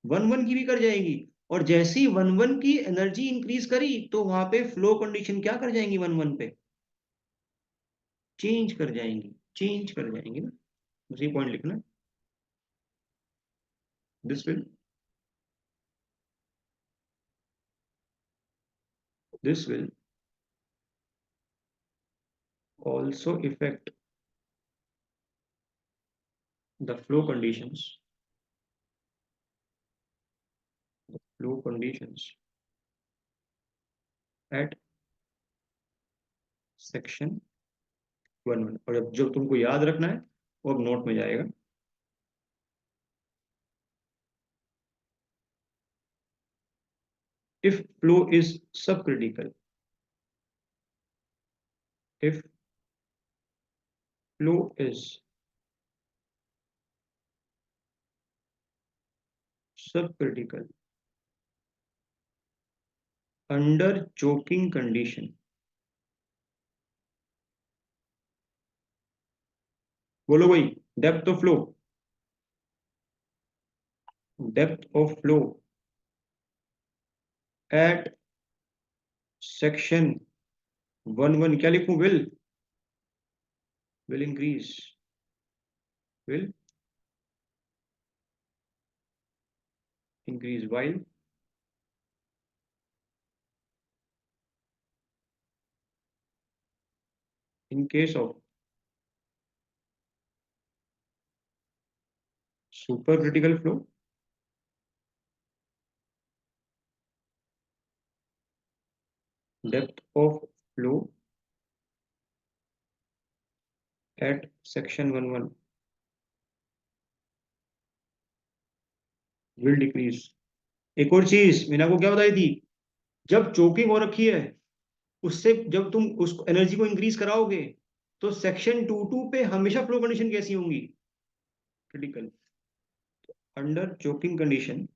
वन वन की भी कर जाएगी। और जैसे ही वन वन की एनर्जी इंक्रीज करी तो वहां पे फ्लो कंडीशन क्या कर जाएंगी? वन वन पे चेंज कर जाएंगी, चेंज कर जाएंगी ना। उसी पॉइंट लिखना। This will this will also affect the flow conditions at section 1 और अब जो तुमको याद रखना है वो अब नोट में जाएगा। if flow is subcritical, if flow is subcritical under choking condition, बोलो भाई, depth of flow, depth of flow at section 1 क्या लिखूं? will increase, will increase while in case of supercritical flow, depth of flow at section 1 will decrease। एक और चीज मैंने आपको क्या बताई थी? जब चोकिंग हो रखी है, उससे जब तुम उस एनर्जी को इंक्रीज कराओगे तो सेक्शन 2 पे हमेशा फ्लो कंडीशन कैसी होंगी? Critical. Under choking condition,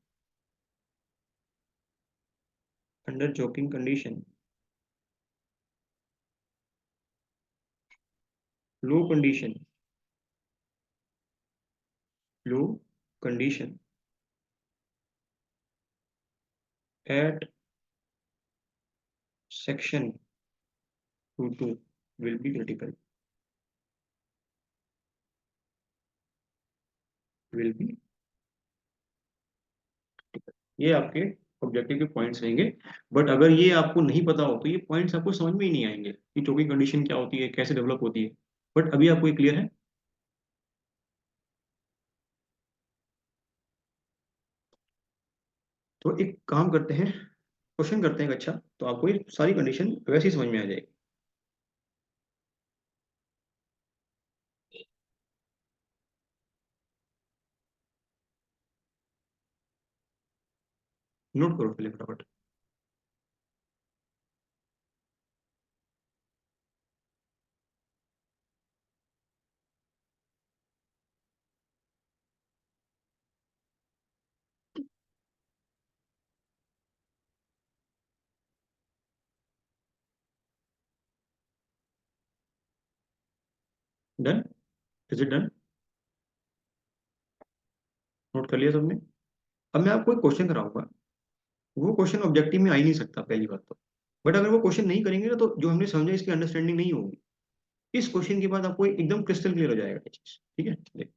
under choking condition flow condition, flow condition at section 2 will be critical, will be। ये आपके ऑब्जेक्टिव के पॉइंट्स रहेंगे। बट अगर ये आपको नहीं पता हो तो ये पॉइंट्स आपको समझ में ही नहीं आएंगे कि चोकिंग कंडीशन क्या होती है, कैसे डेवलप होती है। बट अभी आपको ये क्लियर है। तो एक काम करते हैं, क्वेश्चन करते हैं। अच्छा, तो आपको ये सारी कंडीशन वैसे ही समझ में आ जाएगी। नोट करो पहले फटाफट। Done? Is it done? Note कर लिया सबने? अब मैं आपको एक क्वेश्चन कराऊंगा। वो क्वेश्चन ऑब्जेक्टिव में आ ही नहीं सकता, पहली बात तो। बट अगर वो क्वेश्चन नहीं करेंगे ना तो जो हमने समझा इसकी अंडरस्टैंडिंग नहीं होगी। इस क्वेश्चन के बाद आपको एकदम क्रिस्टल क्लियर हो जाएगा ये चीज। ठीक है, देख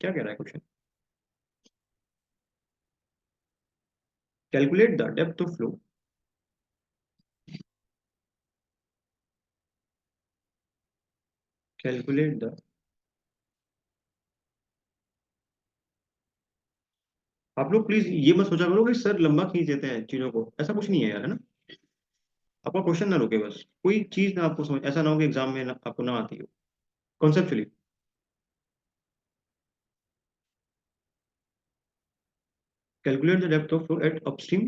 क्या कह रहा है question. Calculate the depth of flow. Calculate the, आप लोग प्लीज ये मत सोचा करो कि सर लंबा खींच देते हैं चीजों को, ऐसा कुछ नहीं है यार, है ना। आपका क्वेश्चन ना रुके, बस कोई चीज ना आपको समझ, ऐसा ना हो कि एग्जाम में आपको ना आती हो conceptually. Calculate the depth of flow at upstream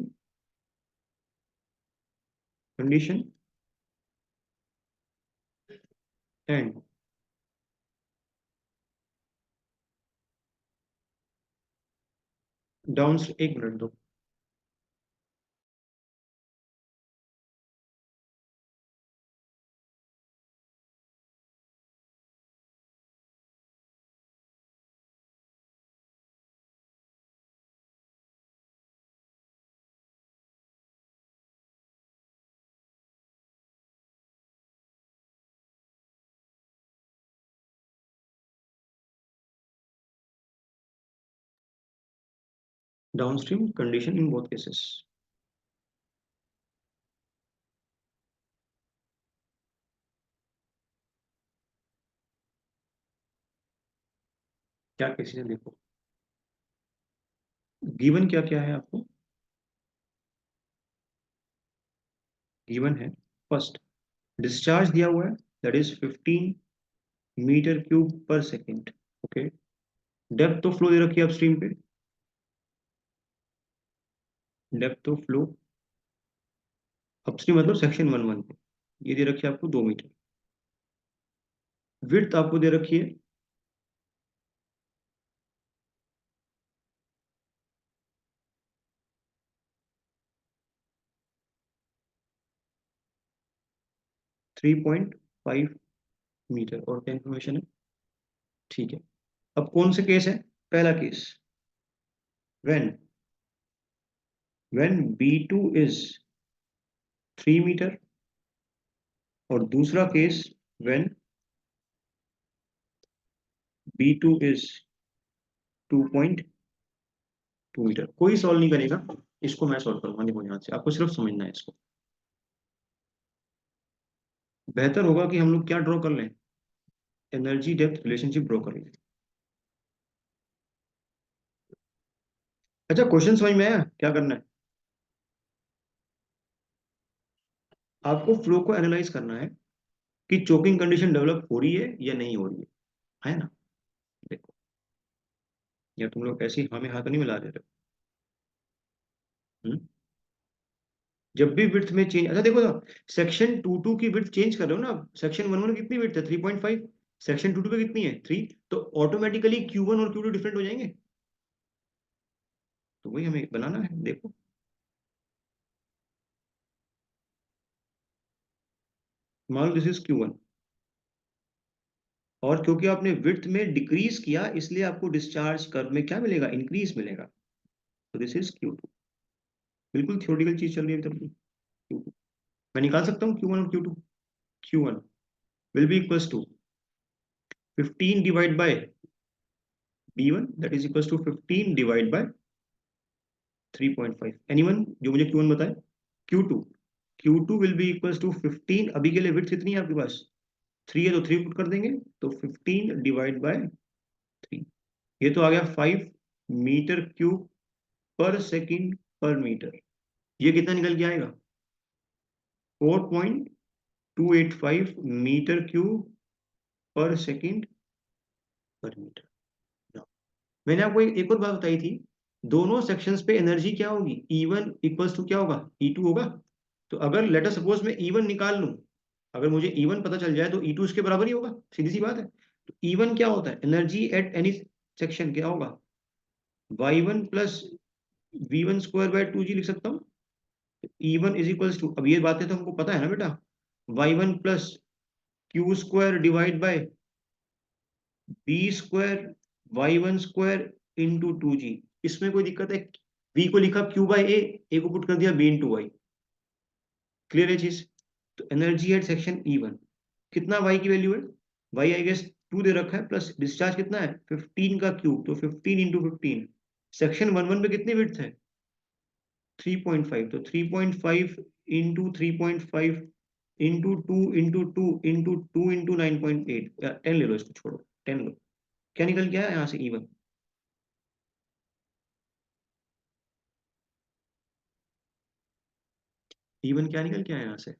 condition and down, एक मिनट दो। Downstream condition in both cases. क्या केसेस है देखो, गिवन क्या क्या है आपको, गिवन है फर्स्ट डिस्चार्ज दिया हुआ है, that is 15 metre cube per second. Okay, depth of flow दे रखी है अपस्ट्रीम पे, डेप्थ ऑफ फ्लो अपस्ट्रीम मतलब सेक्शन 11 पे, ये दे रखी है आपको 2 मीटर। विड्थ आपको दे रखी है 3.5 मीटर, और क्या इंफॉर्मेशन है। ठीक है, अब कौन से केस है, पहला case when B2 is 3 metre, और दूसरा case when B2 is 2.2 metre. कोई सॉल्व नहीं करेगा इसको, मैं सॉल्व करूंगा, देखो यहाँ से आपको सिर्फ समझना है इसको। बेहतर होगा कि हम लोग क्या ड्रॉ कर लें, एनर्जी डेप्थ रिलेशनशिप ड्रॉ कर लें। अच्छा, क्वेश्चन समझ में आया क्या करना है। आपको फ्लो को एनालाइज करना है कि चोकिंग कंडीशन डेवलप हो रही है या नहीं हो रही है ना। देखो, या तुम लोग ऐसी हमें हाथ नहीं मिला रहे हो। हम्म? जब भी विड्थ में चेंज, अच्छा देखो ना, सेक्शन 22 की विड्थ चेंज कर रहे हो ना, सेक्शन 11 कितनी विड्थ है 3.5, सेक्शन 22 पे कितनी है 3, तो ऑटोमेटिकली Q1 और Q2 डिफरेंट हो जाएंगे। तो वही हमें बनाना है, देखो मान लो दिस इज Q1, और क्योंकि आपने विड्थ में डिक्रीज किया इसलिए आपको डिस्चार्ज कर्व में क्या मिलेगा, इंक्रीज मिलेगा। तो दिस इज Q2, बिल्कुल थ्योरेटिकल चीज चल रही है तब। Q2 मैं निकाल सकता हूँ Q1 और Q2। Q1 will be equals to 15 divided by B1, that is equals to 15 divided by 3.5। Anyone जो मुझे Q1 बताए। Q2, Q2 will be equals to 15, अभी के लिए विड्थ कितनी है आपके पास 3 है, तो 3 पुट कर देंगे, तो 15 डिवाइड बाय 3, ये तो आ गया 5 मीटर क्यूब पर सेकेंड पर मीटर। ये कितना निकल के आएगा 4.285 मीटर क्यूब पर सेकेंड पर मीटर। मैंने आपको एक और बात बताई थी, दोनों सेक्शंस पे एनर्जी क्या होगी, E1 इक्वल्स टू क्या होगा E2 होगा। तो अगर लेटर सपोज मैं E1 निकाल लूं, अगर मुझे E1 पता चल जाए तो E2 इसके बराबर ही होगा, सीधी सी बात है। तो E1 क्या होता है, एनर्जी एट एनी सेक्शन क्या होगा, Y1 plus V1 square by 2G लिख सकता हूँ। E1 इज इक्वल्स टू, अब ये बातें तो हमको पता है ना बेटा, Y1 plus Q square divide by B square Y1 square into 2G। इसमें कोई दिक्कत है, V को लिखा Q बाय A, A को पुट कर दिया B इंटू वाई। क्लियर है चीज। तो एनर्जी एट सेक्शन E1 कितना, y की वैल्यू है, y आई गेस 2 दे रखा है, प्लस डिस्चार्ज कितना है 15 का क्यूब, तो 15 इंटू 15। सेक्शन 11 पे कितनी विड्थ है 3.5, तो 3.5 into 3.5 into 2 into 2 into 2 into 9.8, 10 ले लो, इसको छोड़ो 10 लो। क्या निकल गया है यहाँ से E1? E1 क्या निकल गया है यहाँ से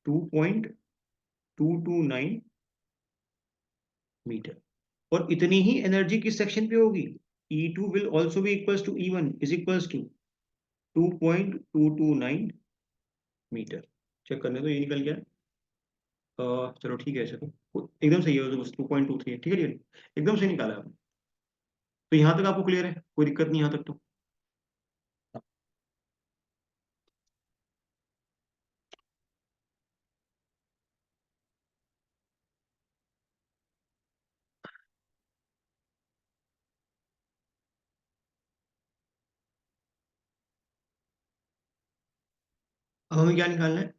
2.229 मीटर। और इतनी ही एनर्जी किस सेक्शन पे होगी, E2 will also be equals to E1 is equals to 2.229 metre. Check करने तो ये निकल गया। चलो ठीक है, चलो एकदम सही है, 2.23 है, ठीक है, एकदम से निकाला आपने। तो यहाँ तक आपको क्लियर है, कोई दिक्कत नहीं यहाँ तक तो। अब हमें क्या निकालना है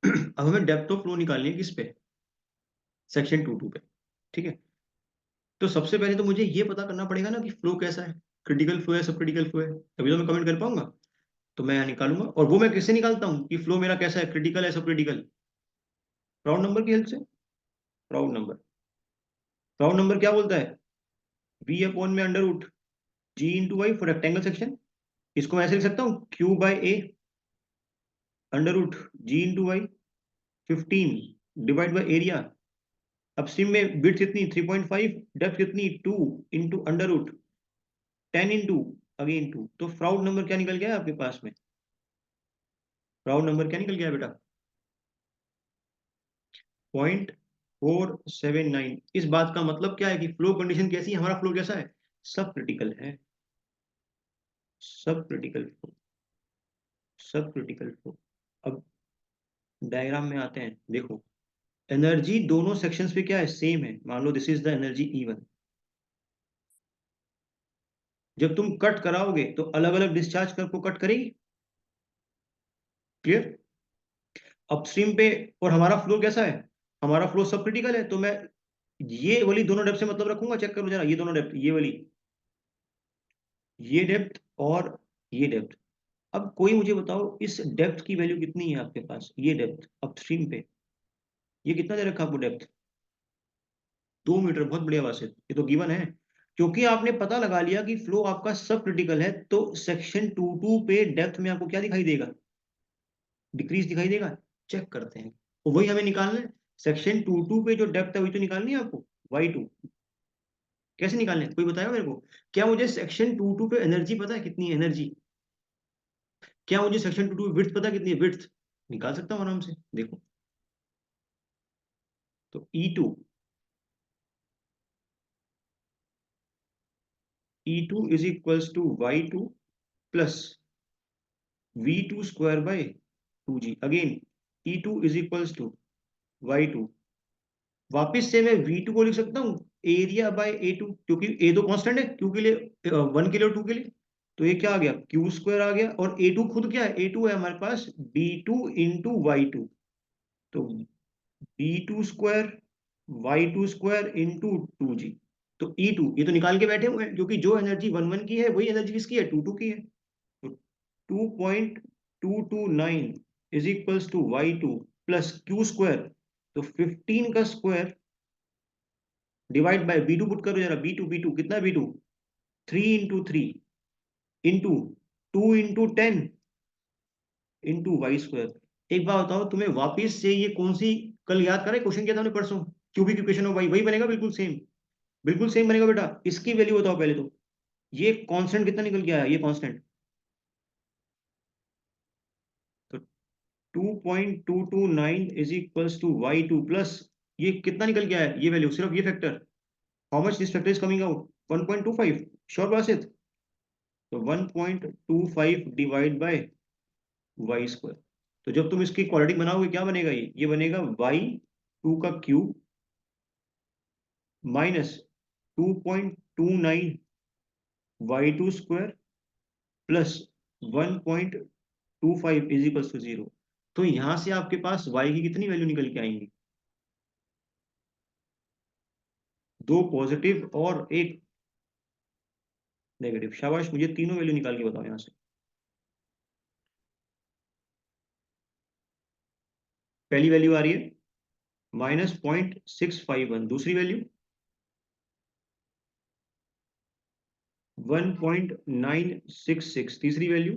अब हमें डेप्थ ऑफ फ्लो निकालनी है किस पे, सेक्शन 2.2 पे, ठीक है। तो सबसे पहले तो मुझे ये पता करना पड़ेगा ना कि फ्लो कैसा है, क्रिटिकल फ्लो है सब क्रिटिकल फ्लो है, तभी तो मैं कमेंट कर पाऊंगा। तो मैं यहाँ निकालूंगा, और वो मैं किससे निकालता हूँ कि फ्लो मेरा कैसा है, क्रिटिकल है सब क्रिटिकल, राउंड नंबर की हेल्प से। राउंड नंबर, राउंड नंबर क्या बोलता है, V अपॉन में under root G into Y for rectangle section. इसको मैं ऐसे लिख सकता हूँ Q by A under root G into Y 15 divide by area. Upstream में विड्थ कितनी 3.5, डेप्थ कितनी 2 into under root 10 into again 2। तो फ्राउड नंबर क्या निकल गया है आपके पास में, फ्राउड नंबर क्या निकल गया बेटा 0.479। इस बात का मतलब क्या है कि फ्लो कंडीशन कैसी है, हमारा फ्लो कैसा है, सब क्रिटिकल है, सब क्रिटिकल फ्लो, सब क्रिटिकल फ्लो। अब डायग्राम में आते हैं, देखो एनर्जी दोनों सेक्शंस पे क्या है, सेम है। मान लो this is the energy E1। जब तुम कट कराओगे तो अलग अलग डिस्चार्ज कर को कट करेगी, क्लियर। अपस्ट्रीम पे और हमारा फ्लो कैसा है, हमारा फ्लो सब क्रिटिकल है, तो मैं ये वाली दोनों डेप्थ से मतलब रखूंगा, चेक करो जरा, ये दोनों डेप्थ, ये वाली, ये डेप्थ और ये डेप्थ। अब कोई मुझे बताओ इस डेप्थ की वैल्यू कितनी है आपके पास, ये डेप्थ अपस्ट्रीम पे, ये कितना दे रखा आपको डेप्थ 2 मीटर, बहुत बढ़िया बात है, ये तो गिवन है। क्योंकि आपने पता लगा लिया कि फ्लो आपका सब क्रिटिकल है, तो सेक्शन 2.2 पे डेप्थ में आपको क्या दिखाई देगा, डिक्रीज दिखाई देगा। चेक करते हैं, तो वही हमें निकालना है, सेक्शन 2.2 पे जो डेप्थ है वही तो निकालनी है आपको, Y2। कैसे निकालने हैं कोई बताएगा मेरे को, क्या मुझे सेक्शन 2.2 पे एनर्जी पता है कितनी है एनर्जी, क्या मुझे सेक्शन 2.2 विड्थ पता है कितनी है विड्थ, निकाल सकता हूँ आराम से, देखो। तो E2 is equals to Y2 plus V2 square by 2G, again E2 is equals to Y2। वापिस से मैं V2 को लिख सकता हूँ एरिया बाय A2, क्योंकि A तो कांस्टेंट है Q के लिए, 1 के लिए और 2 के लिए। तो ये क्या आ गया, Q स्क्वायर आ गया, और A2 खुद क्या है, A2 है हमारे पास B2 इंटू Y2। तो B2 square Y2 square into 2G। तो E2 ये तो निकाल के बैठे हुए हैं, क्योंकि जो एनर्जी 1 1 की है वही एनर्जी किसकी है 2 2 की है। तो 2.229 is equals to Y2 plus Q square, तो 15 का square divide bye B2 put करो जरा, B2 कितना B2 3 into 3 into 2 into 10 into Y square. एक बात बताओ, तुम्हें वापिस से ये कौन सी कल याद करें क्वेश्चन किया था हमने परसों, क्यूबिक इक्वेशन ऑफ वाई, वही बनेगा बिल्कुल सेम बनेगा बेटा। इसकी वैल्यू बताओ पहले तो, ये कांस्टेंट कितना निकल गया है, ये कांस्टेंट तो 2.229 is equals to Y2 plus ये कितना निकल गया है, ये वैल्यू सिर्फ ये factor, how much this factor is coming out 1.25, sure बात। तो 1.25 डिवाइड बाय वाई स्क्वायर। तो जब तुम इसकी क्वाड्रेटिक बनाओगे क्या बनेगा, ये बनेगा Y2 का cube minus 2.29 Y2 square plus 1.25 25 is equal to 0। तो यहां से आपके पास y की कितनी वैल्यू निकल के आएंगी? दो पॉजिटिव और एक नेगेटिव। शाबाश, मुझे तीनों वैल्यू निकाल के बताओ यहां से। पहली वैल्यू आ रही है -0.651। दूसरी वैल्यू 1.966। तीसरी वैल्यू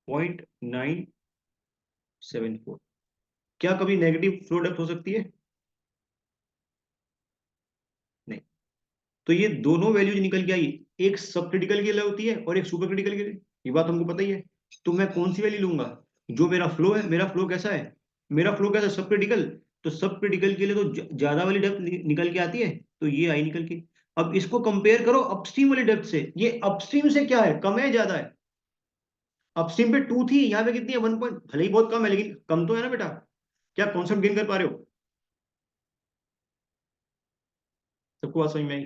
0.974। क्या कभी नेगेटिव फ्लो डेप्थ हो सकती है? नहीं। तो ये दोनों वैल्यू जो निकल के आई, एक सब क्रिटिकल के लिए होती है और एक सुपर क्रिटिकल के लिए। ये बात हमको पता ही है। तो मैं कौन सी वैल्यू लूंगा? जो मेरा फ्लो है। मेरा फ्लो कैसा है? मेरा फ्लो कैसा है? सब क्रिटिकल। तो सब क्रिटिकल के लिए तो ज्यादा वाली डेप्थ निकल के आती है। तो ये आई निकल के। अब इसको कंपेयर करो अपस्ट्रीम वाली डेप्थ से। ये अपस्ट्रीम से क्या है, कम है ज्यादा है? अपस्ट्रीम पे 2 थी, यहाँ पे कितनी है? 1 पॉइंट, भले ही बहुत कम है लेकिन कम तो है ना बेटा। क्या कॉन्सेप्ट गेन कर पा रहे हो? सबको बात समझ में आई?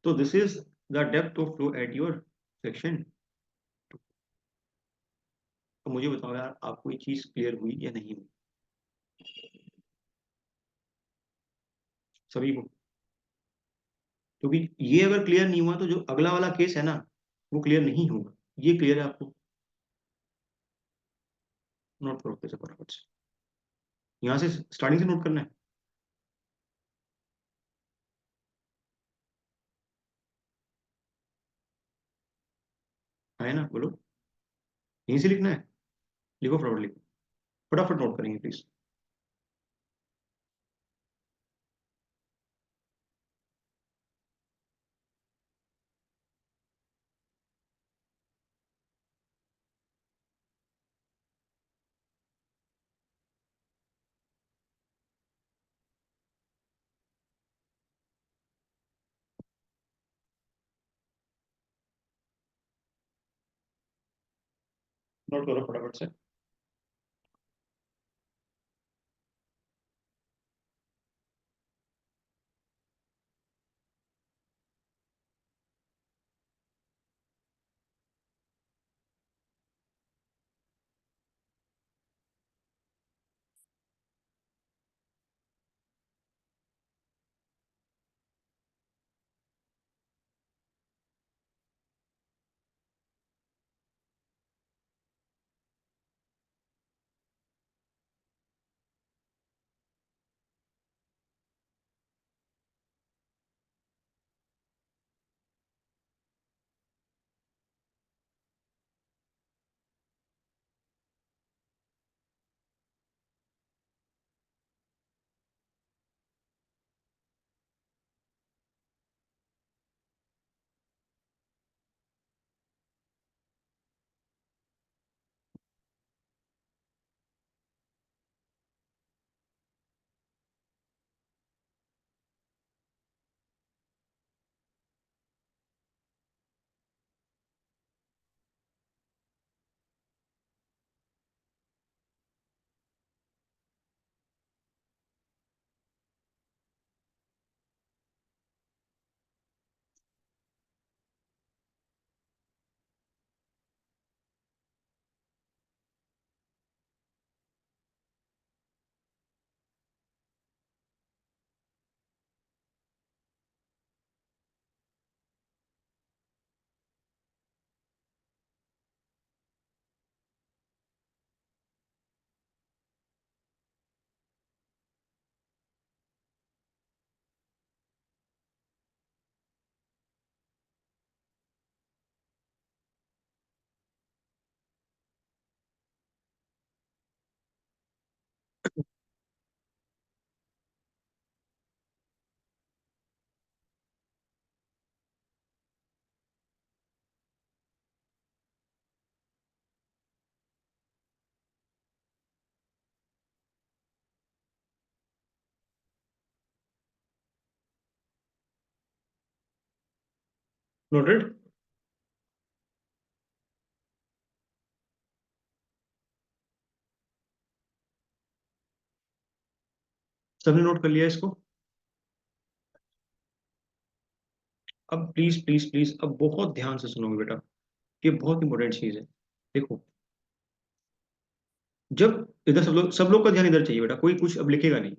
तो this is the depth of flow at your section. तो मुझे बताओ यार, आपको ये चीज क्लियर हुई या नहीं हुई? सभी को? क्योंकि ये अगर क्लियर नहीं हुआ तो जो अगला वाला केस है ना, वो क्लियर नहीं होगा। ये क्लियर है आपको? नोट करो कैसे फटाफट से। यहाँ से स्टार्टिंग से नोट करना है। है ना, बोलो। यहीं से लिखना है। लिखो फटाफट लिखो। फटाफट नोट करेंगे प्लीज। नोट करो फटाफट से। नोटेड? सबने नोट कर लिया इसको? अब प्लीज प्लीज प्लीज अब बहुत ध्यान से सुनोगे बेटा। ये बहुत इंपॉर्टेंट चीज है। देखो, जब इधर सब लोग का ध्यान इधर चाहिए बेटा, कोई कुछ अब लिखेगा नहीं।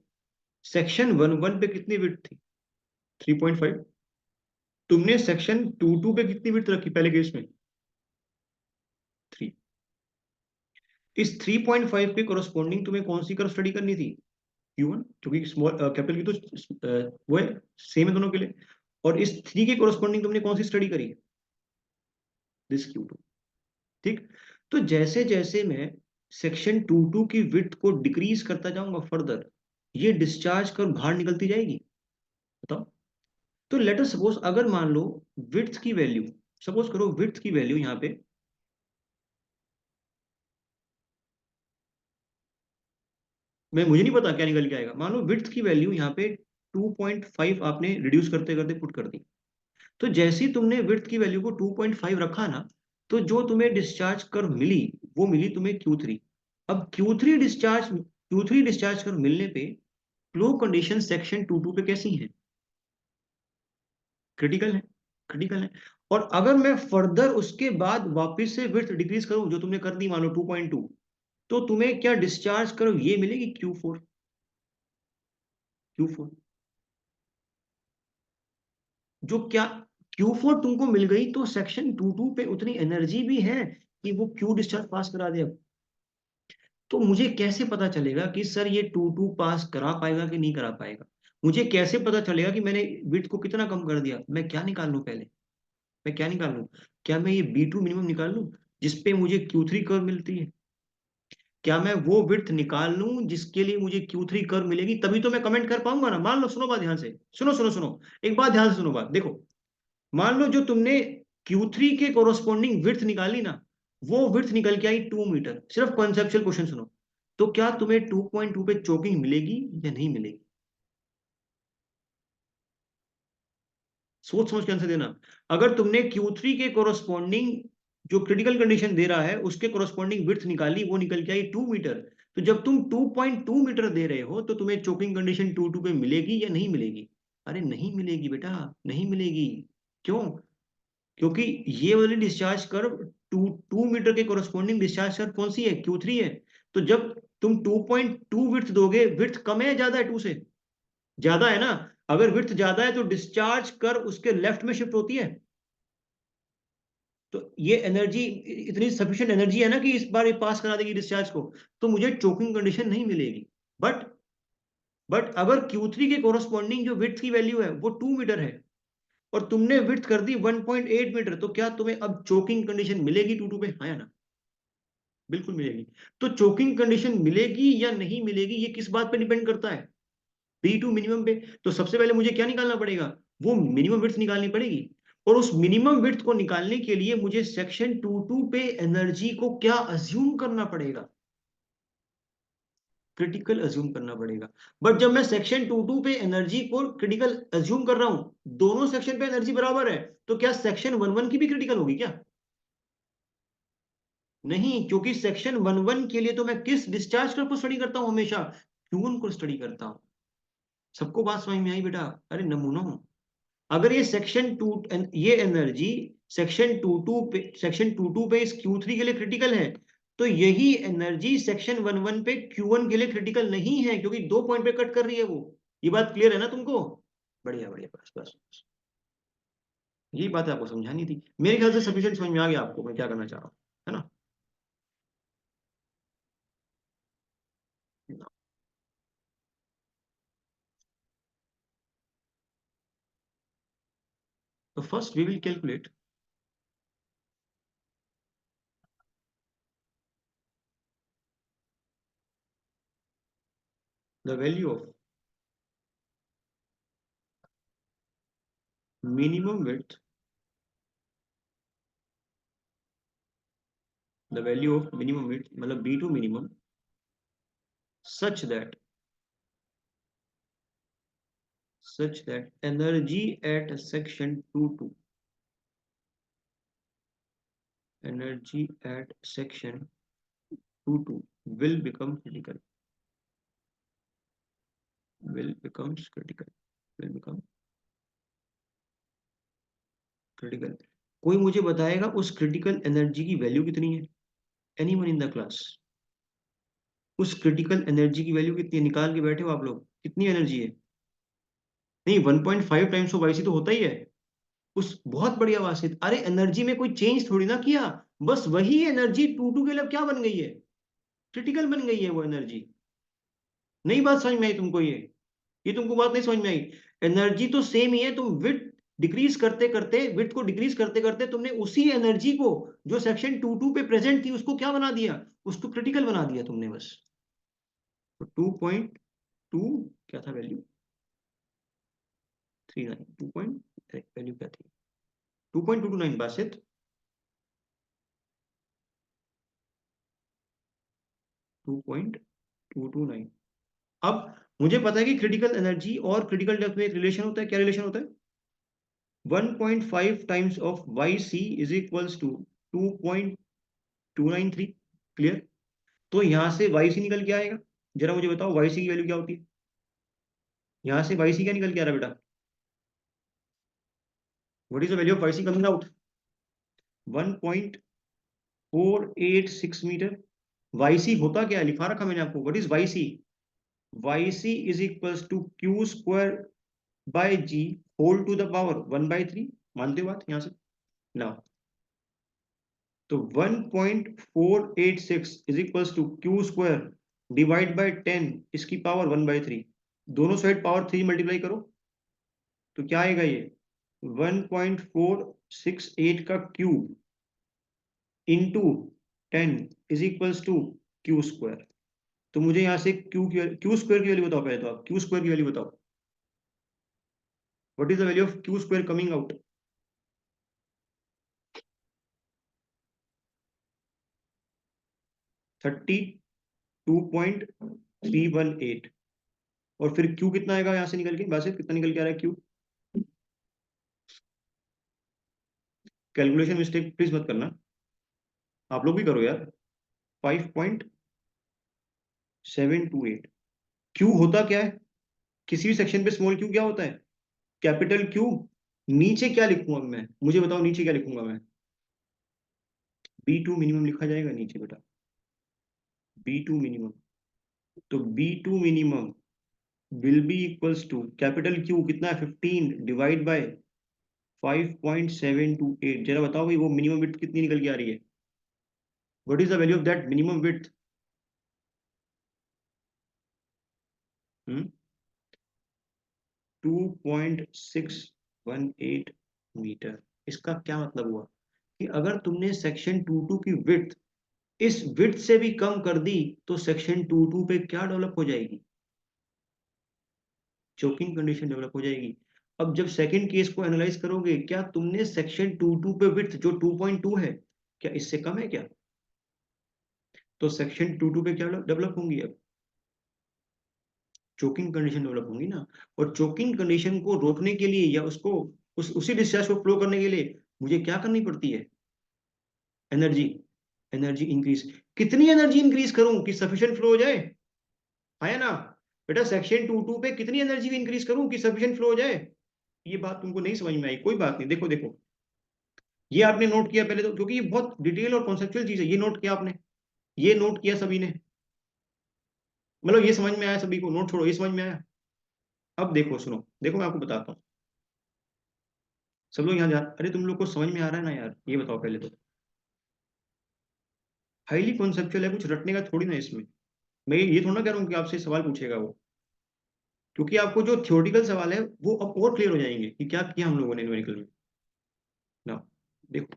सेक्शन 1.1 पे कितनी विड्थ थी? 3.5। तुमने सेक्शन 2.2 पे कितनी विड्थ रखी पहले केस में? 3। इस 3.5 के कोरस्पॉन्डिंग तुम्हें कौन सी कर्व स्टडी करनी थी? Q1, क्योंकि स्मॉल कैपिटल की तो वो है, सेम है दोनों के लिए। और इस 3 के कोरस्पॉन्डिंग तुमने कौन सी स्टडी करी? This Q2। ठीक। तो जैसे जैसे मैं सेक्शन 2.2 की विड्थ को डिक्रीज करता जाऊंगा फर्दर, ये डिस्चार्ज कर बाहर निकलती जाएगी। बताओ। तो लेट अस सपोज, अगर मान लो विड्थ की वैल्यू, सपोज करो विड्थ की वैल्यू यहाँ पे, मुझे नहीं पता क्या निकल के आएगा, मान लो विड्थ की वैल्यू यहाँ पे 2.5 आपने रिड्यूस करते करते पुट कर दी। तो जैसे ही तुमने विड्थ की वैल्यू को 2.5 रखा ना, तो जो तुम्हें डिस्चार्ज कर मिली, वो मिली तुम्हें Q3। अब Q3 डिस्चार्ज कर मिलने पे फ्लो कंडीशन सेक्शन 2.2 पे कैसी है? क्रिटिकल है। क्रिटिकल है। और अगर मैं फर्दर उसके बाद वापस से विड्थ डिक्रीज करूं, जो तुमने कर दी मान लो 2.2, तो तुम्हें क्या डिस्चार्ज करो ये मिलेगी? Q4। Q4 जो क्या Q4 तुमको मिल गई, तो सेक्शन 2.2 पे उतनी एनर्जी भी है कि वो क्यू डिस्चार्ज पास करा दे। अब तो मुझे कैसे पता चलेगा कि सर ये 2.2 पास करा पाएगा कि नहीं करा पाएगा? मुझे कैसे पता चलेगा कि मैंने विड्थ को कितना कम कर दिया? मैं क्या निकाल लूं पहले? मैं क्या निकाल लूं? क्या मैं ये B2 मिनिमम निकाल लूं जिसपे मुझे Q3 कर्व मिलती है? क्या मैं वो विड्थ निकाल लूं जिसके लिए मुझे Q3 कर्व मिलेगी? तभी तो मैं कमेंट कर पाऊंगा ना। मान लो, सुनो बात ध्यान से, सुनो सुनो सुनो, एक बात ध्यान से सुनो बात, देखो। मान लो जो तुमने Q3 के कोरोस्पोंडिंग विड्थ निकाली ना, वो विड्थ निकल के आई 2 मीटर। सिर्फ कॉन्सेप्चुअल क्वेश्चन सुनो। तो क्या तुम्हें 2.2 पे चोकिंग मिलेगी या नहीं मिलेगी? सोच समझ के आंसर देना। अगर तुमने Q3 के कोरोस्पोंडिंग जो क्रिटिकल कंडीशन दे रहा है उसके कोरोस्पोंडिंग विड्थ निकाली, वो निकल के आई 2 मीटर। तो जब तुम 2.2 मीटर दे रहे हो, तो तुम्हें चोकिंग कंडीशन 2.2 पे मिलेगी या नहीं मिलेगी? अरे नहीं मिलेगी बेटा, नहीं मिलेगी। क्यों? क्योंकि ये वाली डिस्चार्ज कर्व 2 मीटर के कोरस्पॉन्डिंग डिस्चार्ज कर्व कौन सी है? Q3 है। तो जब तुम 2.2 विड्थ दोगे, विड्थ कम है ज्यादा है 2 से? ज्यादा है ना। अगर विड्थ ज्यादा है तो डिस्चार्ज कर्व उसके लेफ्ट में शिफ्ट होती है। तो ये एनर्जी, इतनी सफिशिएंट एनर्जी है ना कि इस बार ये पास करा देगी डिस्चार्ज को। तो मुझे चोकिंग कंडीशन नहीं मिलेगी। बट अगर Q3 के कोरस्पॉन्डिंग जो विड्थ की वैल्यू है वो 2 मीटर है, और तुमने विड्थ कर दी 1.8 मीटर, तो क्या तुम्हें अब चोकिंग कंडीशन मिलेगी 2.2 पे? हाँ या ना? बिल्कुल मिलेगी। तो चोकिंग कंडीशन मिलेगी या नहीं मिलेगी, ये किस बात पे डिपेंड करता है? B2 मिनिमम पे। तो सबसे पहले मुझे क्या निकालना पड़ेगा? वो मिनिमम विड्थ निकालनी पड़ेगी। और उस मिनिमम विड्थ को निकालने के लिए मुझे सेक्शन 2.2 पे एनर्जी को क्या अज्यूम करना पड़ेगा? क्रिटिकल अज्यूम करना पड़ेगा। बट जब मैं सेक्शन 2.2 पे एनर्जी को क्रिटिकल अज्यूम कर रहा हूं, दोनों सेक्शन पे एनर्जी बराबर है, तो क्या सेक्शन 1.1 की भी क्रिटिकल होगी क्या? नहीं, क्योंकि सेक्शन 1.1 के लिए तो मैं किस डिस्चार्ज कर्व को स्टडी करता हूं? हमेशा Q1 को स्टडी करता हूं। सबको बात समझ में आई बेटा? अरे नमूना हूं। अगर ये सेक्शन टू, ये एनर्जी सेक्शन 2.2 पे इस Q3 के लिए क्रिटिकल है, तो यही एनर्जी सेक्शन 1.1 पे Q1 के लिए क्रिटिकल नहीं है, क्योंकि 2 पॉइंट पे कट कर रही है वो। ये बात क्लियर है ना तुमको? बढ़िया बढ़िया, बस बस बस। यही बात आपको समझानी थी। मेरे ख्याल से सफिशिएंट समझ में आ गया आपको मैं क्या करना चाह रहा हूँ, है ना? तो first we will calculate the value of minimum width, the value of minimum width मतलब B2 minimum, such that energy at section 2.2, energy at section 2.2 will become critical, will becomes critical, will become critical। कोई मुझे बताएगा उस critical energy की value कितनी है? Anyone in the class? उस critical energy की वैल्यू कितनी है? निकाल के बैठे हो आप लोग, कितनी एनर्जी है? नहीं, 1.5 टाइम्स ऑफ वाईसी तो होता ही है। उस बहुत बढ़िया बात है। अरे एनर्जी में कोई चेंज थोड़ी ना किया, बस वही एनर्जी टू टू के लिए क्या बन गई है? क्रिटिकल बन गई है वो एनर्जी। नई बात समझ में आई तुमको? ये तुमको बात नहीं समझ में आई? एनर्जी तो सेम ही है, तुम विड्थ डिक्रीज करते करते, विड्थ को डिक्रीज करते करते तुमने उसी एनर्जी को जो सेक्शन टू टू पे प्रेजेंट थी उसको क्या बना दिया? उसको क्रिटिकल बना दिया तुमने बस। तो 2.2 क्या था वैल्यू? 39, 2 पॉइंट वैल्यू क्या थी? 2.229 बासित। 2.229। अब मुझे पता है कि क्रिटिकल एनर्जी और क्रिटिकल डेप्थ में एक रिलेशन होता है। क्या रिलेशन होता है? 1.5 times of Y C is equals to 2.293। Clear? तो यहां से वाई सी निकल के आएगा। जरा मुझे बताओ वाई सी की वैल्यू क्या होती है? यहां से वाई सी क्या निकल के आ रहा है बेटा? What is the value of Y C coming out? 1.486 metre. Y C होता क्या है? लिखा रखा मैंने आपको। What is Y C? Y C is equals to Q square by G whole to the power 1/3। मानते हो बात यहां से? ना। तो 1.486 is equals to Q square divide by 10 इसकी पावर 1/3। दोनों साइड पावर 3 मल्टीप्लाई करो तो क्या आएगा ये? 1.468 का cube into 10 is equals to Q square. तो मुझे यहां से क्यू स्क्वायर की वैल्यू बताओ। पहले तो आप क्यू स्क्वायर की वैल्यू बताओ। What is the value of Q square coming out? 32.318। और फिर क्यू कितना आएगा यहां से निकल के? वैसे कितना निकल के आ रहा है क्यू? कैलकुलेशन मिस्टेक प्लीज मत करना, आप लोग भी करो यार। 5.728। क्यू होता क्या है? किसी भी सेक्शन पे स्मॉल क्यू क्या होता है? Capital Q. नीचे क्या लिखूंगा मैं? मुझे बताओ नीचे क्या लिखूंगा मैं? B2 मिनिमम लिखा जाएगा नीचे बेटा। B2 minimum. तो B2 minimum will be equals to capital Q कितना है? 15 डिवाइड बाय 5.728। जरा बताओ भाई वो मिनिमम विड्थ कितनी निकल के आ रही है? What is the value of that minimum width? 2.618 metre. इसका क्या मतलब हुआ कि अगर तुमने सेक्शन टू टू की विड्थ इस विड्थ से भी कम कर दी तो सेक्शन टू टू पे क्या डेवलप हो जाएगी? चोकिंग कंडीशन डेवलप हो जाएगी। अब जब सेकंड केस को एनालाइज करोगे, क्या तुमने सेक्शन टू टू पे विड्थ जो 2.2 है, क्या इससे कम है क्या? तो सेक्शन टू टू पे क्या डेवलप होंगी? अब चोकिंग कंडीशन डेवलप होंगी ना। और चोकिंग कंडीशन को रोकने के लिए या उसको उसी डिस्चार्ज को फ्लो करने के लिए मुझे क्या करनी पड़ती है? एनर्जी। Energy increase. कितनी एनर्जी इंक्रीज करूं कि सफिशिएंट फ्लो हो जाए? है ना? बेटा सेक्शन टू टू पे कितनी एनर्जी इंक्रीज करूं कि सफिशिएंट फ्लो हो जाए? ये बात तुमको नहीं समझ में आई? कोई बात नहीं, देखो देखो। ये आपने नोट किया पहले तो, क्योंकि ये बहुत डिटेल और कॉन्सेप्चुअल चीज है। ये नोट किया आपने? ये नोट किया सभी ने? मतलब ये समझ में आया सभी को? नोट छोड़ो, ये समझ में आया? अब देखो, सुनो, देखो मैं आपको बताता हूँ। सब लोग यहाँ जा, अरे तुम लोग को समझ में आ रहा है ना यार? ये बताओ पहले तो। हाईली कॉन्सेप्चुअल है, कुछ रटने का थोड़ी ना इसमें। मैं ये थोड़ा ना कह रहा हूँ कि आपसे सवाल पूछेगा वो, क्योंकि आपको जो थ्योरेटिकल सवाल है वो अब और क्लियर हो जाएंगे कि क्या किया हम लोगों ने न्यूमेरिकल में ना। देखो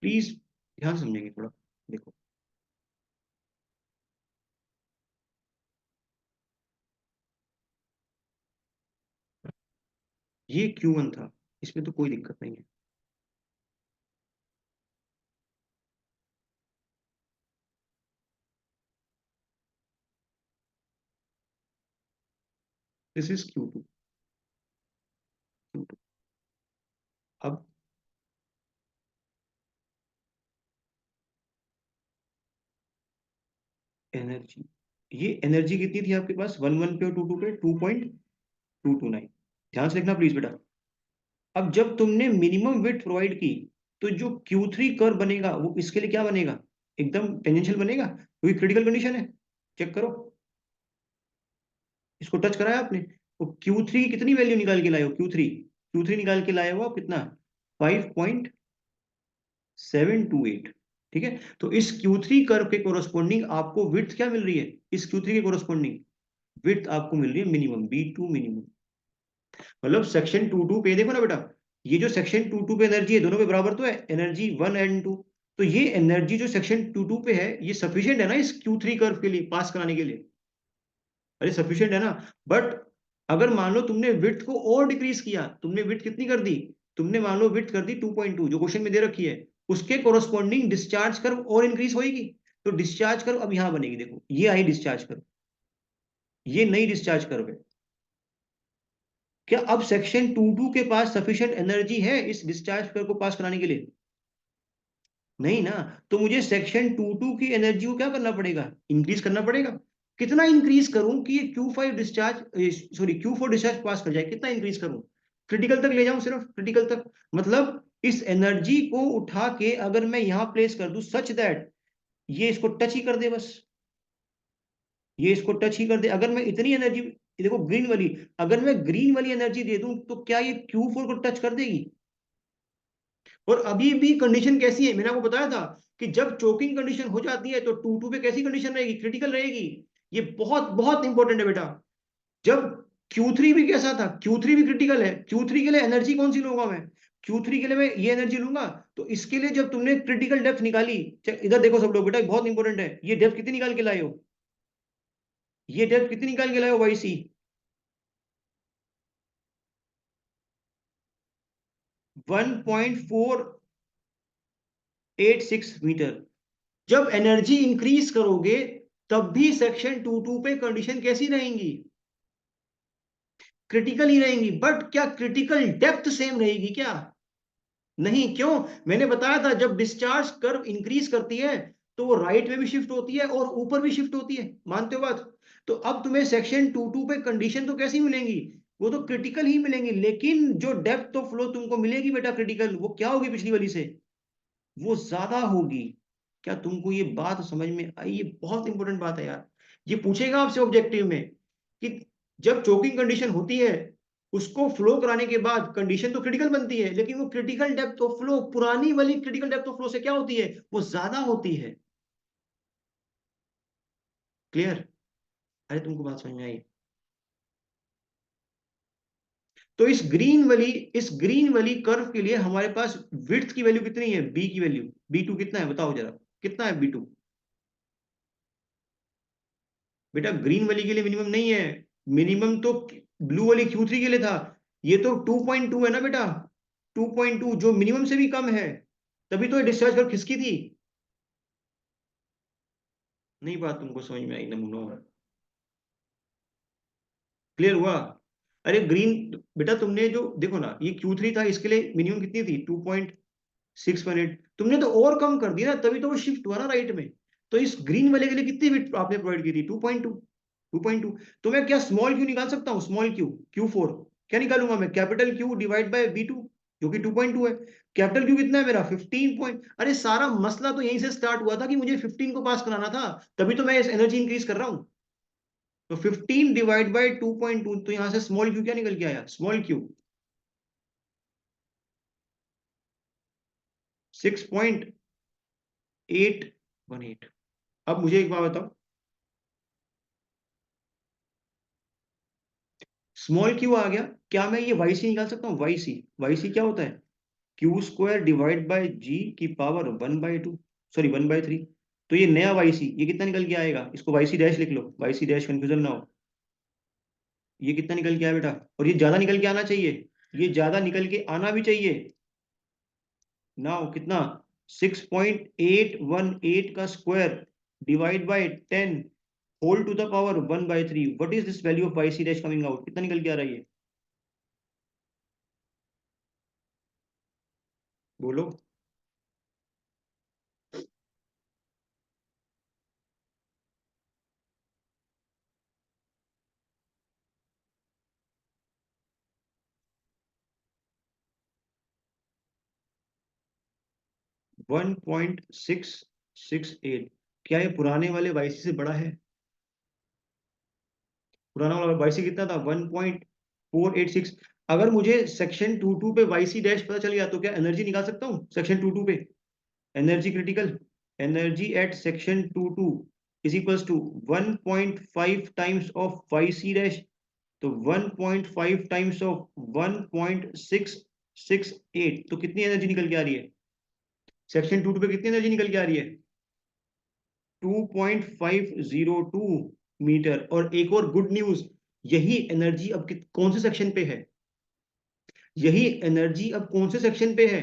प्लीज, ध्यान से समझेंगे थोड़ा। देखो, ये Q1 था, इसमें तो कोई दिक्कत नहीं है। This is Q2। Q2। अब एनर्जी, ये एनर्जी कितनी थी आपके पास 1 1 पे और 2 2 पे? 2.229। ध्यान से लिखना प्लीज बेटा। अब जब तुमने मिनिमम विड्थ प्रोवाइड की, तो जो Q3 कर्व बनेगा वो इसके लिए क्या बनेगा, एकदम टेंजेंशियल बनेगा, क्योंकि क्रिटिकल कंडीशन है। चेक करो, इसको टच कराया आपने, तो Q3 की कितनी वैल्यू निकाल के लाए हो, Q3 निकाल के लाए हो आप कितना, 5.728। ठीक है, तो इस Q3 कर्व के कोरस्पॉन्डिंग आपको विड्थ क्या मिल रही है, इस Q3 के कोरस्पॉन्डिंग विड्थ आपको मिल रही है मिनिमम, B2 मिनिमम। मतलब सेक्शन 22 पे देखो ना बेटा, ये जो सेक्शन 22 पे एनर्जी है, दोनों पे बराबर तो है एनर्जी 1 and 2। तो ये एनर्जी जो सेक्शन 22 पे है, ये सफिशियंट है ना इस Q3 कर्व के लिए पास कराने के लिए, अरे सफिशियंट है ना। बट अगर मान लो तुमने विड्थ को और डिक्रीज किया, तुमने विड्थ कितनी कर दी, तुमने मान लो विड्थ कर दी 2.2 जो क्वेश्चन में दे रखी है, उसके कोरस्पॉन्डिंग डिस्चार्ज कर्व और इंक्रीज होगी। तो डिस्चार्ज कर्व अब यहां बनेगी, देखो ये आई डिस्चार्ज कर्व, ये नई डिस्चार्ज कर्व है। क्या अब सेक्शन 22 के पास सफिशिएंट एनर्जी है इस डिस्चार्ज कर्व को पास कराने के लिए, नहीं ना। तो मुझे सेक्शन 22 की एनर्जी को क्या करना पड़ेगा, इंक्रीज करना पड़ेगा। कितना इंक्रीज करूं कि ये Q5 discharge, sorry Q4 discharge पास कर जाए, कितना इंक्रीज करूं, क्रिटिकल तक ले जाऊं, सिर्फ क्रिटिकल तक। मतलब इस एनर्जी को उठा के अगर मैं यहां प्लेस कर दूं सच दैट ये इसको टच ही कर दे बस, ये इसको टच ही कर दे, अगर मैं इतनी एनर्जी, देखो ग्रीन वाली, अगर मैं ग्रीन वाली एनर्जी दे दूं तो क्या ये Q4 को टच कर देगी। और अभी भी कंडीशन कैसी है, मैंने आपको बताया था कि जब चोकिंग कंडीशन हो जाती है तो 2-2 पे कैसी कंडीशन रहेगी, क्रिटिकल रहेगी। ये बहुत बहुत इंपॉर्टेंट है बेटा। जब Q3 भी कैसा था, Q3 भी क्रिटिकल है, Q3 के लिए एनर्जी कौन सी लूंगा मैं, Q3 के लिए मैं ये एनर्जी लूंगा। तो इसके लिए जब तुमने क्रिटिकल डेप्थ निकाली, इधर देखो सब लोग बेटा, बहुत इंपॉर्टेंट है, ये डेप्थ कितनी निकाल के लाए हो, ये डेप्थ कितनी निकाल के लाए हो वाई सी, 1.486 मीटर। जब एनर्जी इंक्रीज करोगे तब भी सेक्शन 22 पे कंडीशन कैसी रहेंगी, क्रिटिकल ही रहेंगी। बट क्या क्रिटिकल डेप्थ सेम रहेगी क्या, नहीं। क्यों, मैंने बताया था जब डिस्चार्ज कर्व इंक्रीज करती है तो वो राइट में भी शिफ्ट होती है और ऊपर भी शिफ्ट होती है, मानते हो बात। तो अब तुम्हें सेक्शन 22 पे कंडीशन तो कैसी मिलेंगी, वो तो क्रिटिकल ही मिलेंगी, लेकिन जो डेप्थ ऑफ फ्लो तुमको मिलेगी बेटा क्रिटिकल, वो क्या होगी पिछली वाली से, वो ज्यादा होगी। क्या तुमको ये बात समझ में आई, ये बहुत इंपॉर्टेंट बात है यार। ये पूछेगा आपसे ऑब्जेक्टिव में कि जब चोकिंग कंडीशन होती है, उसको फ्लो कराने के बाद कंडीशन तो क्रिटिकल बनती है, लेकिन वो क्रिटिकल डेप्थ ऑफ फ्लो पुरानी वाली क्रिटिकल डेप्थ ऑफ फ्लो से क्या होती है, वो ज्यादा होती है। क्लियर, अरे तुमको बात समझ में आई। तो इस ग्रीन वाली कर्व के लिए हमारे पास विड्थ की वैल्यू कितनी है, बी की वैल्यू, B2 कितना है बताओ जरा, कितना है B2। बेटा ग्रीन वाली के लिए मिनिमम नहीं है, मिनिमम तो ब्लू वाली Q3 के लिए था। ये तो 2.2 है ना बेटा, 2.2 जो मिनिमम से भी कम है, तभी तो ये डिस्चार्ज कर खिसकी थी। नहीं बात तुमको समझ में आई नमूनो, क्लियर हुआ। अरे ग्रीन, बेटा तुमने जो देखो ना, ये Q3 था, इसके लिए मिनिमम कितनी थी, 2.618, तुमने तो और कम कर दिया ना, तभी तो वो शिफ्ट हुआ ना राइट में। तो इस ग्रीन वाले के लिए कितनी बिट आपने प्रोवाइड की थी, 2.2। तो मैं क्या स्मॉल क्यू निकाल सकता हूँ, स्मॉल क्यू, Q4 क्या निकालूंगा मैं, capital Q divide by B2 जो कि 2.2 है। कैपिटल क्यू कितना है मेरा, 15 पॉइंट, अरे सारा मसला तो यहीं से स्टार्ट हुआ था कि मुझे 15 को पास कराना था, तभी तो मैं इस एनर्जी इंक्रीज कर रहा हूँ। तो 15 डिवाइड बाय 2.2, तो यहां से स्मॉल क्यू क्या निकल के आया, स्मॉल क्यू 6.818। अब मुझे एक बात बताओ, स्मॉल क्यू आ गया, क्या मैं ये वाई सी निकाल सकता हूँ, वाई सी क्या होता है, Q² डिवाइड बाय जी की पावर 1/2, सॉरी 1/3। तो ये नया वाई सी ये कितना निकल के आएगा, इसको वाई सी डैश लिख लो, वाई सी डैश कंफ्यूजन ना हो। ये कितना निकल के आया बेटा, और ये ज्यादा निकल के आना चाहिए, ये ज्यादा निकल के आना भी चाहिए ना, कितना, 6.818 का square divide by 10 whole to the power 1/3। What is this value of Y C dash coming out, कितना निकल के आ रहा है ये, बोलो। 1.668। क्या ये पुराने वाले वाईसी से बड़ा है? पुराना वाला वाईसी कितना था? 1.486। अगर मुझे सेक्शन 22 पे वाईसी डैश पता चल गया तो क्या एनर्जी निकाल सकता हूँ सेक्शन 22 पे? Energy critical, energy at section 22 is equals to 1.5 times of Y C dash. तो 1.5 टाइम्स ऑफ 1.668, तो कितनी एनर्जी निकल के आ रही है? सेक्शन 22 पे कितनी एनर्जी निकल के आ रही है? 2.502 मीटर। और एक और गुड न्यूज, यही एनर्जी अब कौन से सेक्शन पे है? यही एनर्जी अब कौन से सेक्शन पे है?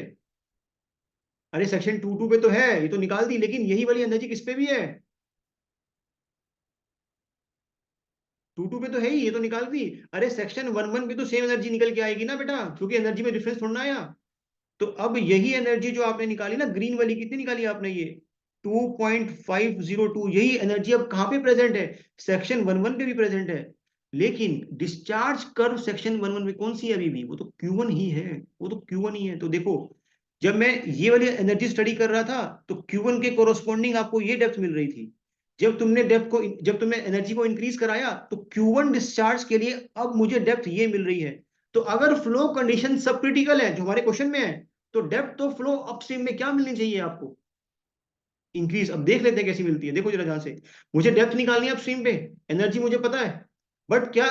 अरे सेक्शन 22 पे तो है, ये तो निकाल दी, लेकिन यही वाली एनर्जी किस पे भी है? 22 पे तो है ही, ये तो निकाल दी। अरे सेक्शन 11 पे तो सेम एनर्जी निकल के आएगी ना बेटा, क्योंकि एनर्जी में डिफरेंस थोड़ा ना आया। तो अब यही एनर्जी जो आपने निकाली ना, ग्रीन वाली, कितनी निकाली आपने? ये 2.502। यही एनर्जी अब कहां पे प्रेजेंट है? सेक्शन 11 पे भी प्रेजेंट है। लेकिन डिस्चार्ज कर्व सेक्शन 11 में कौन सी है? अभी भी वो तो Q1 ही है। वो तो Q1 ही है। तो देखो, जब मैं ये वाली एनर्जी स्टडी कर रहा था तो Q1 के कोरोस्पोंडिंग आपको ये डेप्थ मिल रही थी। जब तुमने एनर्जी को इंक्रीज कराया तो Q1 डिस्चार्ज के लिए अब मुझे डेप्थ ये मिल रही है। तो अगर फ्लो कंडीशन सब क्रिटिकल है जो हमारे क्वेश्चन में है, तो डेप्थ ऑफ फ्लो अपस्ट्रीम में क्या मिलनी चाहिए आपको? इंक्रीज। अब देख लेते हैं कैसी मिलती है। देखो जरा ध्यान से, मुझे डेप्थ निकालनी है अपस्ट्रीम पे, एनर्जी मुझे पता है, बट क्या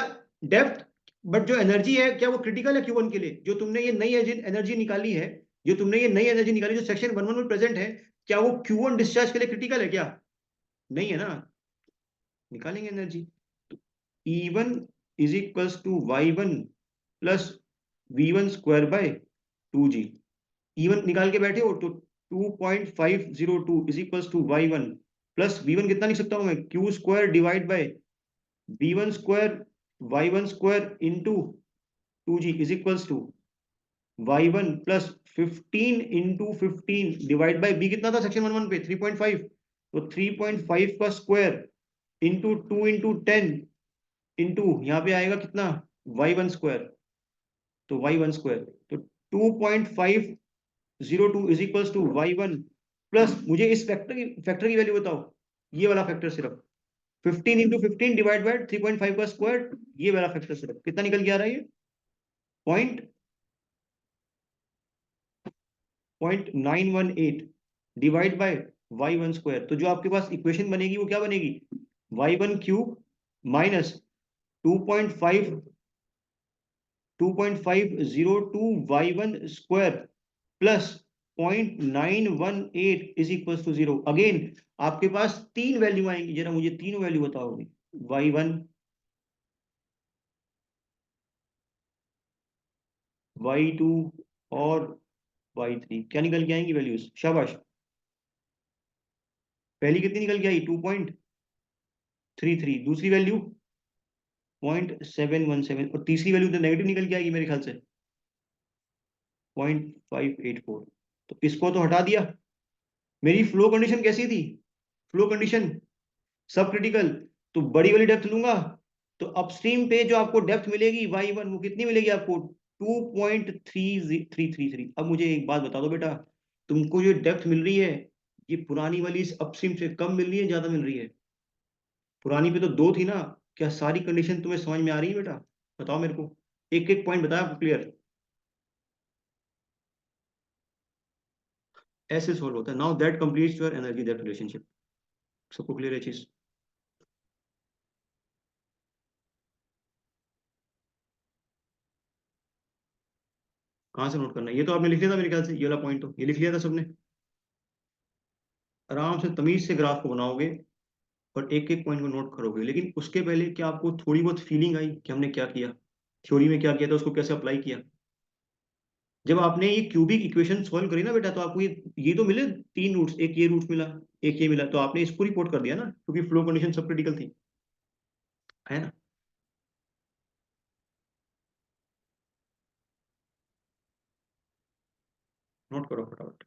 डेप्थ, बट जो एनर्जी है क्या वो क्रिटिकल है Q1 के लिए? जो तुमने ये नई एनर्जी निकाली है, जो तुमने ये नई एनर्जी निकाली जो सेक्शन 11 में प्रेजेंट है, क्या वो Q1 डिस्चार्ज के लिए क्रिटिकल है क्या? नहीं है ना। निकालेंगे एनर्जी। तो E1 is equals to Y1 plus V1 square by 2G। E1 निकाल के बैठे हो तो 2.502 is equals to Y1 plus V1 कितना लिख सकता हूं मैं? Q square divide by V1 square Y1 square into 2G is equals to Y1 plus 15 into 15 divide by B कितना था सेक्शन 11 पे? 3.5। तो 3.5 का स्क्वायर इंटू 2 इंटू 10 इंटू यहाँ पे आएगा कितना? Y1 square. तो Y1 स्क्वायर तो 2.502 is equals to Y1 plus, मुझे इस फैक्टर की वैल्यू बताओ, ये वाला फैक्टर सिर्फ 15 इंटू 15 डिवाइड बाय 3.5 का स्क्वायर, ये वाला फैक्टर सिर्फ कितना निकल के आ रहा है? ये point 0.918 divide by Y1 square. तो जो आपके पास इक्वेशन बनेगी वो क्या बनेगी? Y1 cube minus 2.5 2.502 Y1 square plus 0.918 is equal to 0। Again आपके पास तीन वैल्यू आएंगी, जरा मुझे तीनों वैल्यू बताओगे। Y1, Y2 और Y3 क्या निकल के आएंगी वैल्यूज? शाबाश। पहली कितनी निकल के आई? 2.33। दूसरी वैल्यू 0.717। और तीसरी वैल्यू तो नेगेटिव निकल के आएगी मेरे ख्याल से, 0.584। तो इसको तो हटा दिया। मेरी फ्लो कंडीशन कैसी थी? फ्लो कंडीशन सब क्रिटिकल। तो बड़ी वाली डेप्थ लूंगा तो अपस्ट्रीम पे जो आपको डेप्थ मिलेगी Y1, वो कितनी मिलेगी आपको? 2.3333। अब मुझे एक बात बता दो बेटा, तुमको जो डेप्थ मिल रही है, ये पुरानी वाली इस अपस्ट्रीम से कम मिल रही है, ज्यादा मिल रही है? पुरानी पे तो दो थी ना। क्या सारी कंडीशन तुम्हें समझ में आ रही है बेटा? बताओ मेरे को, एक एक पॉइंट बताया आपको क्लियर। ऐसे सोल्व होता है। Now that completes your energy depth relationship. सबको क्लियर है चीज? कहाँ से नोट करना है? ये तो आपने लिख लिया था मेरे ख्याल से, ये वाला पॉइंट तो ये लिख लिया था सबने। आराम से तमीज से ग्राफ को बनाओगे और एक एक पॉइंट को नोट करोगे, लेकिन उसके पहले क्या आपको थोड़ी बहुत फीलिंग आई कि हमने क्या किया, थ्योरी में क्या किया था, उसको कैसे अप्लाई किया? जब आपने ये क्यूबिक इक्वेशन सॉल्व करी ना बेटा, तो आपको ये तो मिले तीन रूट्स, एक ये रूट मिला, एक ये मिला, तो आपने इसको रिपोर्ट कर दिया ना, क्योंकि फ्लो कंडीशन सब क्रिटिकल थी, है ना? नोट करो फटाफट।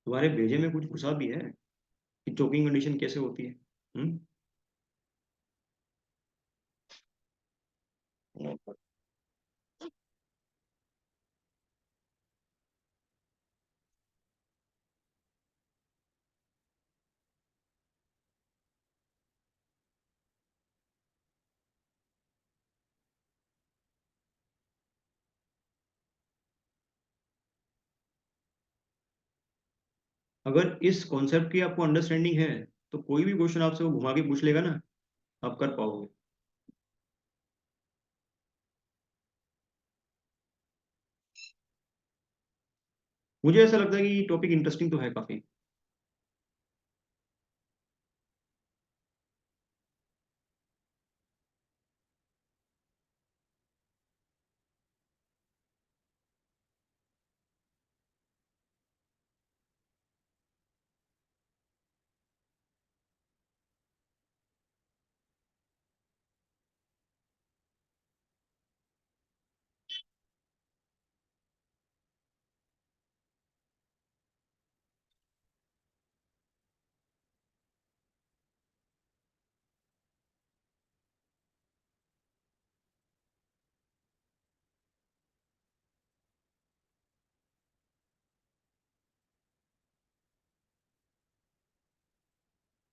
तुम्हारे भेजे में कुछ घुसा भी है कि चोकिंग कंडीशन कैसे होती है? हम्म? अगर इस कॉन्सेप्ट की आपको अंडरस्टैंडिंग है तो कोई भी क्वेश्चन आपसे वो घुमा के पूछ लेगा ना, आप कर पाओगे। मुझे ऐसा लगता है कि टॉपिक इंटरेस्टिंग तो है काफी।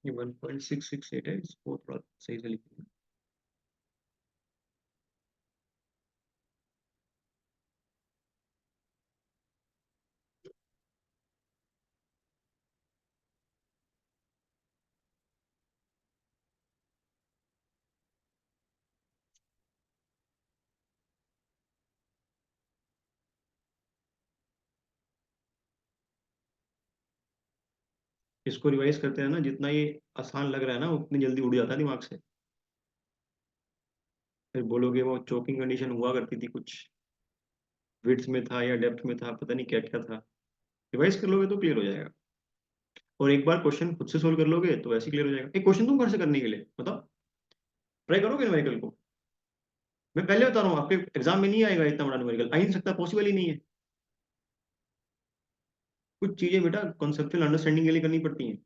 ये 1.668 है, इसको थोड़ा सही से लिखिए। इसको रिवाइज करते हैं ना, जितना ये आसान लग रहा है ना उतनी जल्दी उड़ जाता है दिमाग से। फिर बोलोगे वो चोकिंग कंडीशन हुआ करती थी कुछ, विड्थ में था या डेप्थ में था, पता नहीं क्या क्या था। रिवाइज कर लोगे तो क्लियर हो जाएगा। और एक बार क्वेश्चन खुद से सोल्व कर लोगे तो वैसे क्लियर हो जाएगा। एक क्वेश्चन तुम घर से करने के लिए बताओ, ट्राई करोगे न्यूमेरिकल को? मैं पहले बता रहा हूँ, आपके एग्जाम में नहीं आएगा इतना बड़ा न्यूमेरिकल, आ ही नहीं सकता, पॉसिबल ही नहीं है। कुछ चीजें बेटा कॉन्सेप्चुअल अंडरस्टैंडिंग के लिए करनी पड़ती हैं।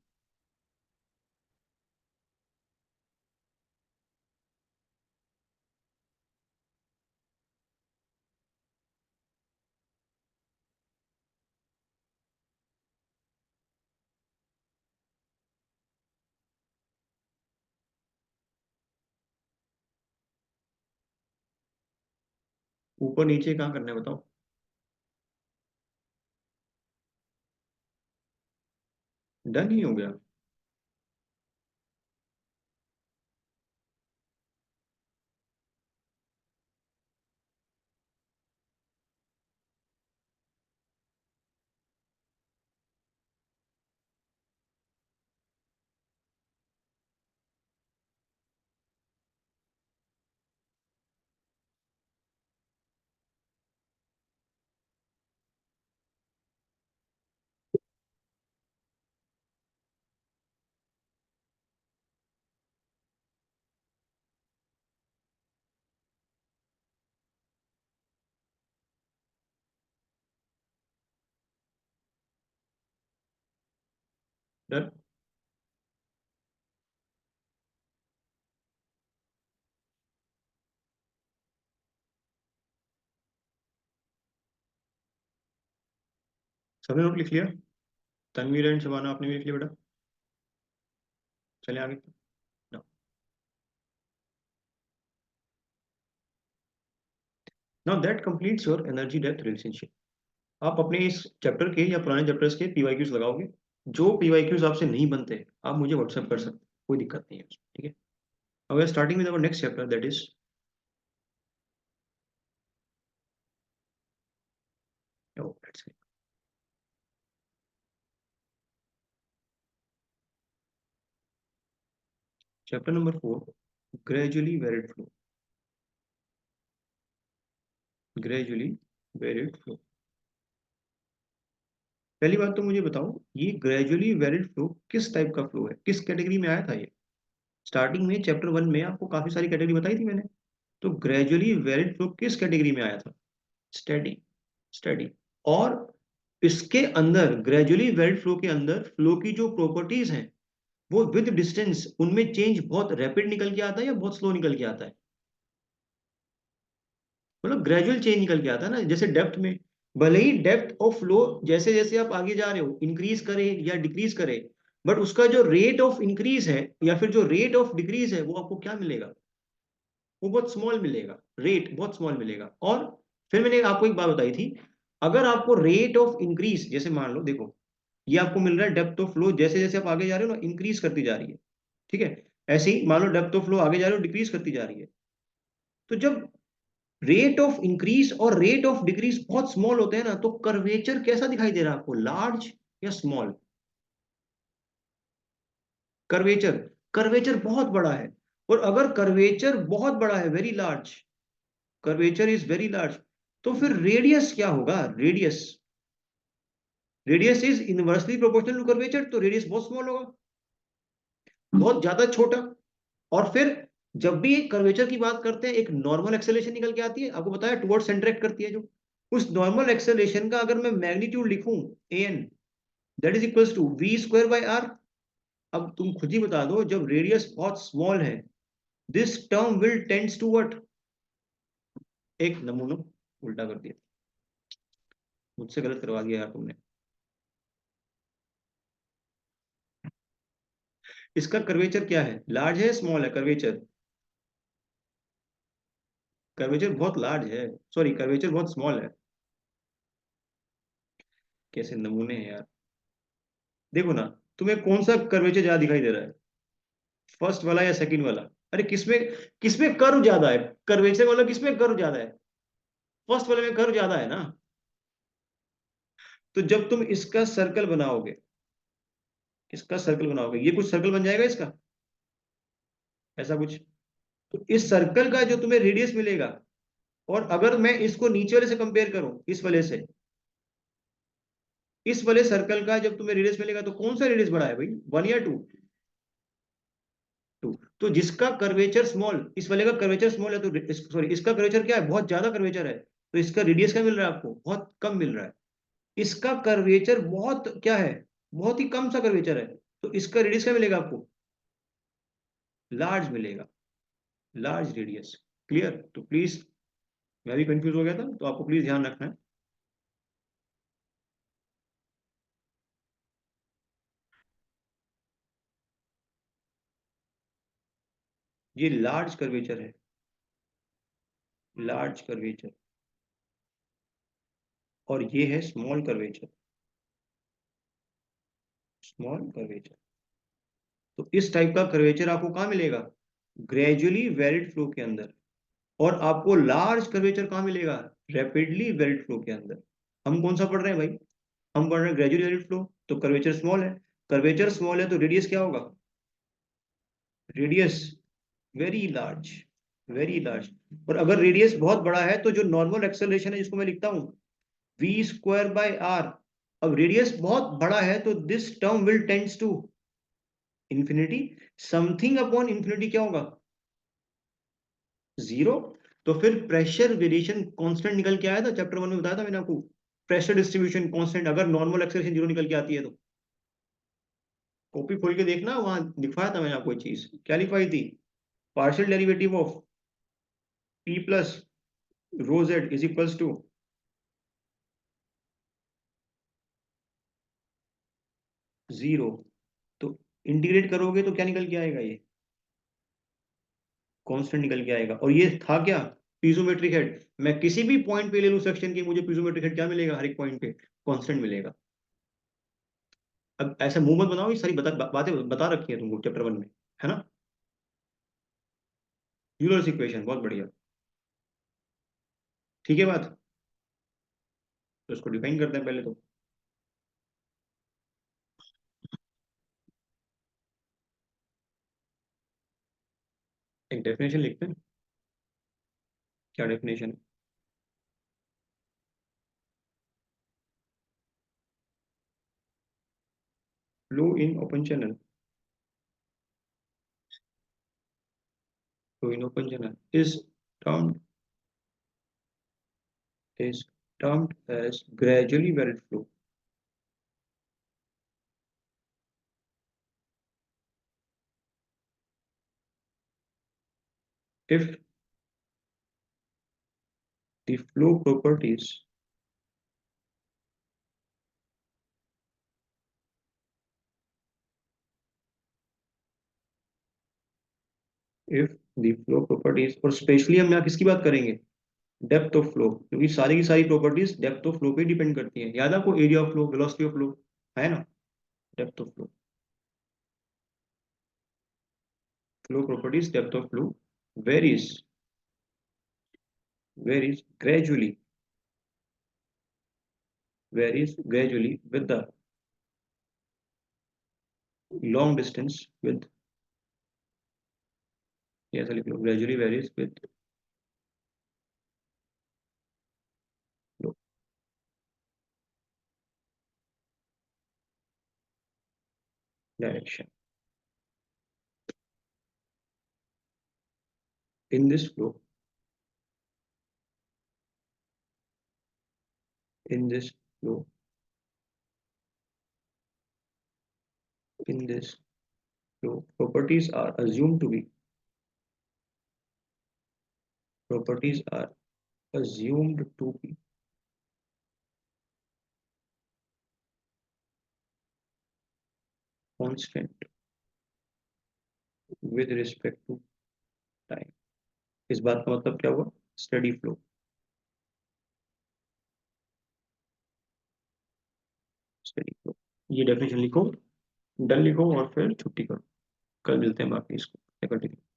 ऊपर नीचे कहाँ करना है बताओ? डन ही हो गया। डन। सबने नोट लिख लिया? तनवीर एंड शबाना आपने भी लिख लिया बेटा? चले आगे। Now that completes your energy depth relationship. आप अपने इस चैप्टर के या पुराने चैप्टर्स के पीवाईक्यूज लगाओगे। जो पीवाईक्यूज आपसे नहीं बनते आप मुझे व्हाट्सएप कर सकते, कोई दिक्कत नहीं है उसमें, ठीक है? अब we are starting with our next chapter, that is chapter number 4, gradually varied flow. Gradually varied flow. पहली बात तो मुझे बताओ, ये ग्रेजुअली वेरिड फ्लो किस टाइप का फ्लो है, किस कैटेगरी में आया था ये? स्टार्टिंग में चैप्टर 1 में आपको काफी सारी कैटेगरी बताई थी मैंने। तो ग्रेजुअली वेरिड फ्लो किस कैटेगरी में आया था? स्टेडी। स्टडी। और इसके अंदर ग्रेजुअली वेरिड फ्लो के अंदर फ्लो की जो प्रॉपर्टीज हैं वो विद डिस्टेंस उनमें चेंज बहुत रैपिड निकल के आता है या बहुत स्लो निकल के आता है? मतलब ग्रेजुअल चेंज निकल के आता है ना, जैसे डेप्थ में, भले ही डेप्थ ऑफ फ्लो जैसे जैसे आप आगे जा रहे हो इंक्रीज करे या डिक्रीज करे, बट उसका जो रेट ऑफ इंक्रीज है या फिर जो रेट ऑफ डिक्रीज है वो आपको क्या मिलेगा, वो बहुत स्मॉल मिलेगा, रेट बहुत स्मॉल मिलेगा। और फिर मैंने आपको एक बात बताई थी, अगर आपको रेट ऑफ इंक्रीज, जैसे मान लो देखो, ये आपको मिल रहा है डेप्थ ऑफ फ्लो जैसे जैसे आप आगे जा रहे हो ना इंक्रीज करती जा रही है, ठीक है, ऐसे ही मान लो डेप्थ ऑफ फ्लो आगे जा रहे हो डिक्रीज करती जा रही है। तो जब रेट ऑफ इंक्रीज और रेट ऑफ डिक्रीज बहुत स्मॉल होते हैं ना, तो कर्वेचर कैसा दिखाई दे रहा है आपको, लार्ज या स्मॉल? कर्वेचर, कर्वेचर बहुत बड़ा है। और अगर कर्वेचर बहुत बड़ा है, very large, curvature is very large, तो फिर रेडियस क्या होगा, radius, radius is inversely proportional to curvature, तो रेडियस बहुत स्मॉल होगा, बहुत ज्यादा छोटा। और फिर जब भी एक कर्वेचर की बात करते हैं एक नॉर्मल एक्सेलेरेशन निकल के आती है, आपको बताया टुवर्ड्स सेंटर एक्ट करती है जो, उस नॉर्मल एक्सेलेरेशन का अगर मैं मैग्नीट्यूड लिखूं an, that is equals to v square by r। अब तुम खुद ही बता दो, जब रेडियस बहुत स्मॉल है, this term will tends to what, एक नमूना उल्टा कर दिया, मुझसे गलत करवा दिया यार तुमने। इसका कर्वेचर क्या है, लार्ज है स्मॉल है कर्वेचर? कर्वेचर बहुत लार्ज है, सॉरी कर्वेचर बहुत स्मॉल है। कैसे नमूने हैं यार, देखो ना, तुम्हें कौन सा कर्वेचर ज्यादा दिखाई दे रहा है, फर्स्ट वाला या सेकंड वाला? अरे किसमें, किसमें कर्व ज्यादा है, कर्वेचर वाला किसमें कर्व ज्यादा है, फर्स्ट वाले में कर्व ज्यादा है ना। तो जब तुम इसका सर्कल बनाओगे, इसका सर्कल बनाओगे, ये कुछ सर्कल बन जाएगा इसका, ऐसा कुछ। तो इस सर्कल का जो तुम्हें रेडियस मिलेगा, और अगर मैं इसको नीचे वाले से कंपेयर करूं, इस वाले से, इस वाले सर्कल का जब तुम्हें रेडियस मिलेगा, तो कौन सा रेडियस बड़ा है भाई, वन या टू? टू। तो जिसका कर्वेचर स्मॉल, इस वाले का कर्वेचर स्मॉल है, तो सॉरी इसका कर्वेचर क्या है, बहुत ज्यादा कर्वेचर है, तो इसका रेडियस क्या मिल रहा है आपको, बहुत कम मिल रहा है। इसका कर्वेचर बहुत क्या है, बहुत ही कम सा कर्वेचर है, तो इसका रेडियस क्या मिलेगा आपको, लार्ज मिलेगा, लार्ज रेडियस। क्लियर? तो प्लीज, मैं भी कंफ्यूज हो गया था, तो आपको प्लीज ध्यान रखना है। ये लार्ज कर्वेचर है, लार्ज कर्वेचर, और ये है स्मॉल कर्वेचर, स्मॉल कर्वेचर। तो इस टाइप का कर्वेचर आपको कहाँ मिलेगा, ग्रेजुअली वेरिड फ्लो के अंदर। और आपको लार्ज कर्वेचर कहाँ मिलेगा, रैपिडली वेरिड फ्लो के अंदर। हम कौन सा पढ़ रहे हैं भाई, हम पढ़ रहे हैं ग्रेजुअली वेरिड फ्लो, तो कर्वेचर स्मॉल है, कर्वेचर स्मॉल है तो रेडियस क्या होगा, radius very large, very large. और अगर रेडियस बहुत बड़ा है, तो जो नॉर्मल एक्सेलरेशन है जिसको मैं लिखता हूं v स्क्वायर बाय r, अब रेडियस बहुत बड़ा है तो this term will tends to infinity, something upon infinity क्या होगा, जीरो। तो फिर प्रेशर वेरिएशन कांस्टेंट निकल के आया था, चैप्टर 1 में बताया था मैंने आपको, प्रेशर डिस्ट्रीब्यूशन कांस्टेंट अगर नॉर्मल एक्सेलरेशन जीरो निकल के आती है तो। कॉपी खोल के देखना, वहां लिखवाया था मैंने आपको एक चीज, क्या लिखवाई थी, partial derivative of p plus rho z is equals to zero. तो इंटीग्रेट करोगे तो क्या निकल के आएगा, ये कांस्टेंट निकल के आएगा। और ये था क्या, पीजोमेट्रिक हेड। मैं किसी भी पॉइंट पे ले लूं सेक्शन की, मुझे पीजोमेट्रिक हेड क्या मिलेगा, हर एक पॉइंट पे कांस्टेंट मिलेगा। अब ऐसा मुंह मत बनाओ, ये सारी बातें बता रखी है तुमको चैप्टर 1 में, है ना। यूलर्स इक्वेशन बहुत बढ़िया, ठीक है बात। तो इसको डिफाइन करते हैं पहले तो। एक डेफिनेशन लिखते हैं, क्या डेफिनेशन है, flow in open channel, flow in open channel termed is termed as gradually varied flow if the flow properties if the flow properties, और स्पेशली हम यहाँ किसकी बात करेंगे, डेप्थ ऑफ फ्लो, क्योंकि सारी की सारी प्रॉपर्टीज डेप्थ ऑफ फ्लो पे डिपेंड करती हैं। याद है आपको area of flow, velocity of flow, है ना, depth of flow, flow properties depth of flow varies varies gradually varies gradually with the long distance with, yes लिख लो, gradually varies with direction. In this flow, in this flow, in this flow, properties are assumed to be constant with respect to time. इस बात का मतलब क्या हुआ, steady flow, steady flow, ये definition लिखो, done लिखो और फिर छुट्टी करो। कल मिलते हैं बाकी इसको कंटिन्यू।